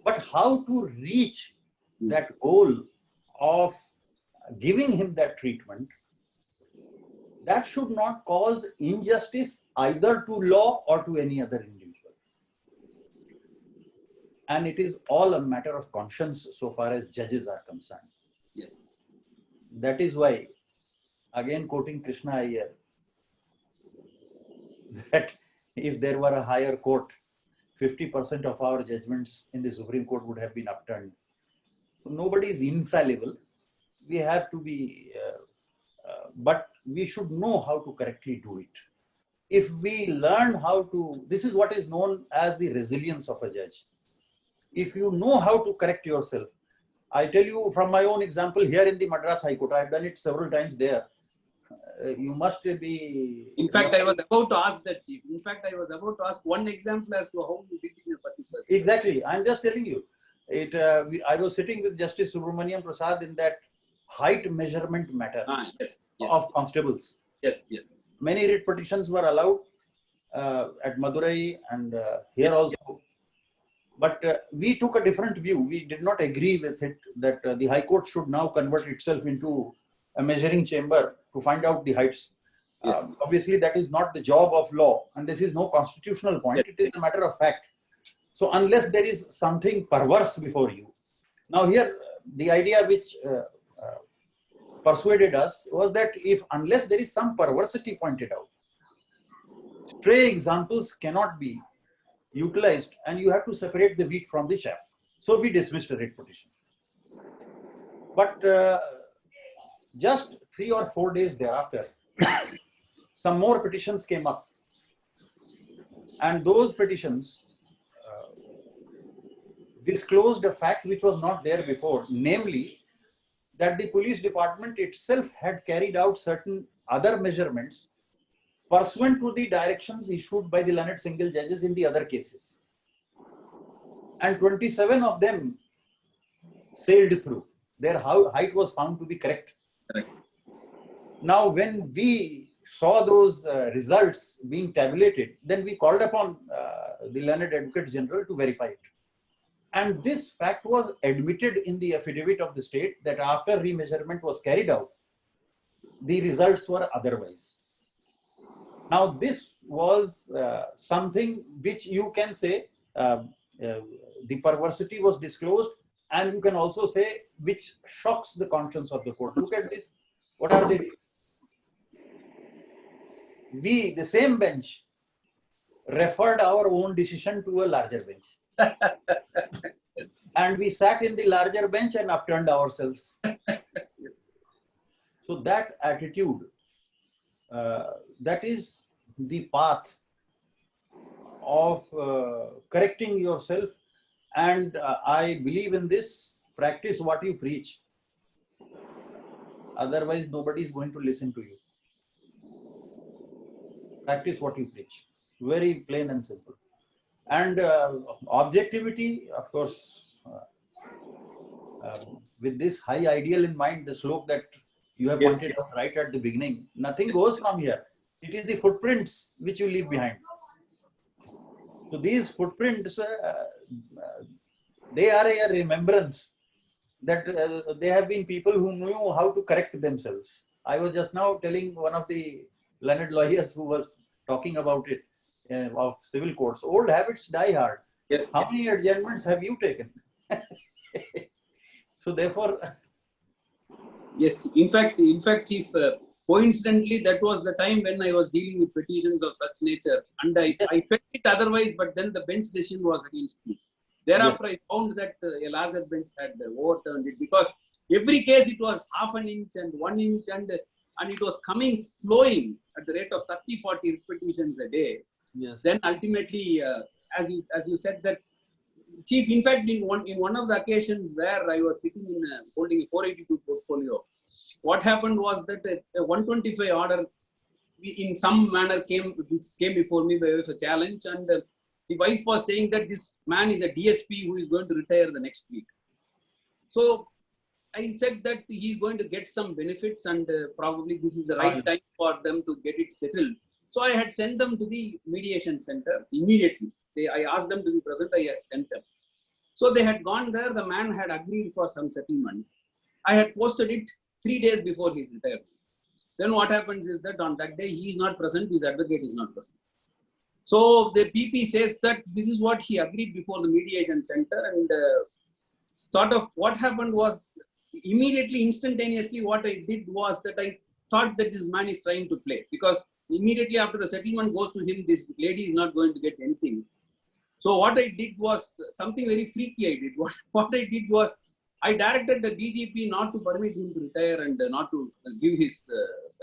But how to reach that goal of giving him that treatment, that should not cause injustice either to law or to any other individual. And it is all a matter of conscience so far as judges are concerned. Yes. That is why, again quoting Krishna Iyer, that if there were a higher court, 50% of our judgments in the Supreme Court would have been upturned. So nobody is infallible. We have to be, but we should know how to correctly do it. If we learn how to, this is what is known as the resilience of a judge. If you know how to correct yourself, I tell you from my own example here in the Madras High Court, I have done it several times there. You must be. In fact, I was about to ask that, Chief. In fact, I was about to ask one example as to how you did it in a particular. Exactly. I'm just telling you. I was sitting with Justice Subramaniam Prasad in that height measurement matter of constables. Yes, yes. Many writ petitions were allowed at Madurai and here also. But we took a different view. We did not agree with it that the High Court should now convert itself into a measuring chamber to find out the heights. Yes. Obviously, that is not the job of law, and this is no constitutional point. It is a matter of fact. So unless there is something perverse before you. Now here, the idea which persuaded us was that unless there is some perversity pointed out, stray examples cannot be utilized, and you have to separate the wheat from the chaff. So we dismissed a writ petition. But just 3 or 4 days thereafter, some more petitions came up, and those petitions disclosed a fact which was not there before, namely that the police department itself had carried out certain other measurements pursuant to the directions issued by the learned single judges in the other cases. And 27 of them sailed through. Their height was found to be correct. Correct. Now, when we saw those results being tabulated, then we called upon the learned Advocate General to verify it. And this fact was admitted in the affidavit of the state that after remeasurement was carried out, the results were otherwise. Now, this was something which you can say the perversity was disclosed, and you can also say which shocks the conscience of the court. Look at this. What are they doing? We, the same bench, referred our own decision to a larger bench. And we sat in the larger bench and upturned ourselves. So that attitude, that is the path of correcting yourself. And I believe in this: practice what you preach. Otherwise, nobody is going to listen to you. Practice what you preach. Very plain and simple. And objectivity, of course, with this high ideal in mind, the slok that you have pointed out right at the beginning, nothing goes from here. It is the footprints which you leave behind. So these footprints, they are a remembrance that there have been people who knew how to correct themselves. I was just now telling one of the learned lawyers who was talking about it, of civil courts. Old habits die hard. Yes. How many adjournments have you taken? So therefore, yes. In fact, Chief, coincidentally, that was the time when I was dealing with petitions of such nature, and I felt it otherwise. But then the bench decision was against me. Thereafter, I found that a larger bench had overturned it, because every case it was half an inch and 1 inch, and it was coming flowing at the rate of 30-40 petitions a day. yes. Then ultimately, as you said that, Chief, in fact, in one of the occasions where I was sitting in holding a 482 portfolio, what happened was that a 125 order in some manner came before me by way of a challenge, and the wife was saying that this man is a DSP who is going to retire the next week. So I said that he is going to get some benefits, and probably this is the right time for them to get it settled. So I had sent them to the mediation center immediately. I asked them to be present. I had sent them. So they had gone there. The man had agreed for some settlement. I had posted it 3 days before his retirement. Then what happens is that on that day he is not present. His advocate is not present. So the PP says that this is what he agreed before the mediation center, and sort of what happened was immediately, instantaneously, what I did was that I thought that this man is trying to play, because immediately after the settlement goes to him, this lady is not going to get anything. So what I did was something very freaky. I did what I did was I directed the DGP not to permit him to retire and not to give his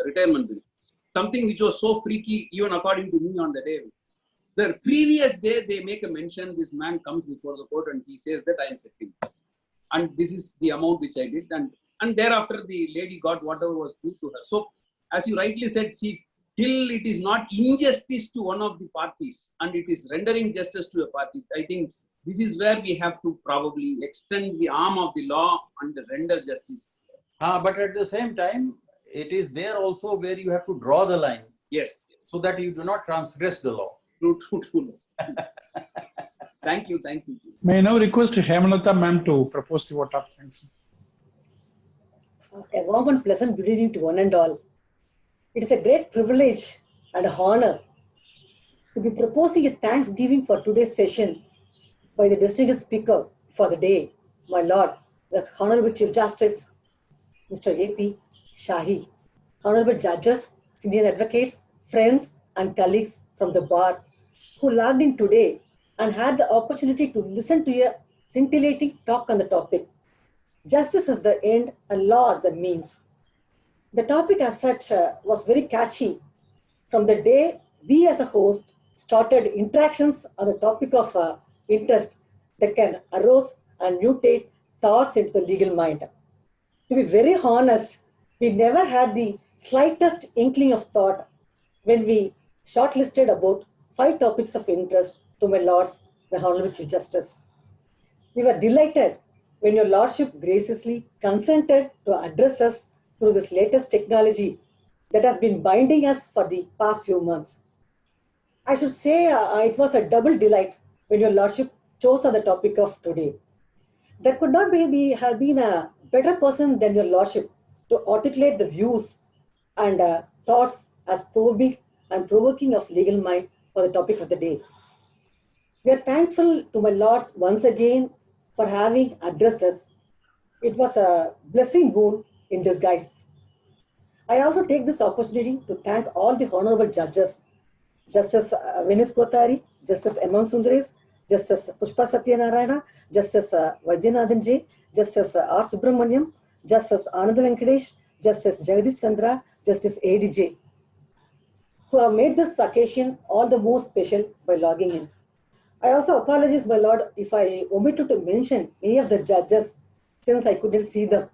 retirement benefits. Something which was so freaky, even according to me on the day. The previous day, they make a mention, this man comes before the court and he says that I am settling this. And this is the amount which I did. And thereafter, the lady got whatever was due to her. So, as you rightly said, Chief, till it is not injustice to one of the parties and it is rendering justice to a party, I think this is where we have to probably extend the arm of the law and render justice. But at the same time, it is there also where you have to draw the line. Yes. So that you do not transgress the law. True. Thank you. Thank you. May I now request Hemalata ma'am to propose the vote of thanks. A warm and pleasant good evening to one and all. It is a great privilege and honor to be proposing a thanksgiving for today's session by the distinguished speaker for the day, my Lord, the Honorable Chief Justice, Mr. A.P. Shahi, Honorable Judges, senior advocates, friends and colleagues from the bar who logged in today and had the opportunity to listen to a scintillating talk on the topic. Justice is the end and law is the means. The topic as such was very catchy. From the day we as a host started interactions on the topic of interest that can arouse and mutate thoughts into the legal mind. To be very honest, we never had the slightest inkling of thought when we shortlisted about 5 topics of interest to my lords, the Honorable Chief Justice. We were delighted when your lordship graciously consented to address us through this latest technology that has been binding us for the past few months. I should say it was a double delight when your lordship chose on the topic of today. There could not have been a better person than your lordship to articulate the views and thoughts as probing and provoking of legal mind for the topic of the day. We are thankful to my lords once again for having addressed us. It was a blessing boon in disguise. I also take this opportunity to thank all the honorable judges, Justice Vinith Kothari, Justice M.M. Sundares, Justice Pushpa Satyanarayana, Justice Vaidyanathan J, Justice R. Subramaniam, Justice Anand Venkatesh, Justice Jagadish Chandra, Justice A.D.J, who have made this occasion all the more special by logging in. I also apologize, my lord, if I omitted to mention any of the judges since I couldn't see them.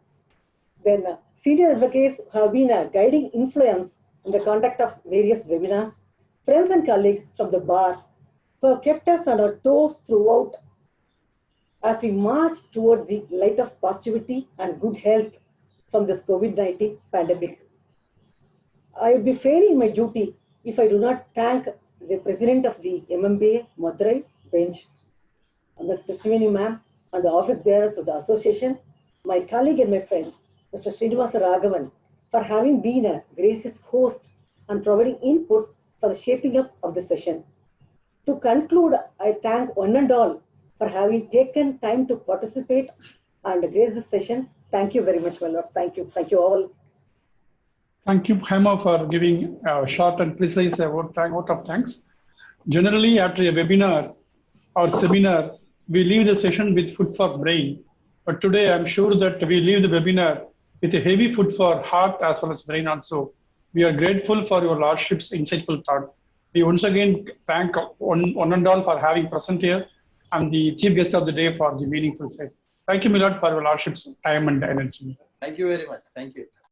Then senior advocates have been a guiding influence in the conduct of various webinars, friends and colleagues from the bar who have kept us on our toes throughout as we march towards the light of positivity and good health from this COVID-19 pandemic. I would be failing my duty if I do not thank the president of the MMBA Madurai bench, Mr. Sriveni ma'am, and the office bearers of the association, my colleague and my friend, Mr. Srinivasa Raghavan, for having been a gracious host and providing inputs for the shaping up of the session. To conclude, I thank one and all for having taken time to participate and grace this session. Thank you very much, my lords. Thank you. Thank you all. Thank you, Hema, for giving a short and precise vote of thanks. Generally, after a webinar or seminar, we leave the session with food for brain. But today, I'm sure that we leave the webinar with a heavy food for heart as well as brain also. We are grateful for your lordship's insightful thought. We once again thank one and all for having present here and the chief guest of the day for the meaningful faith. Thank you, my lord, for your lordship's time and energy. Thank you very much. Thank you.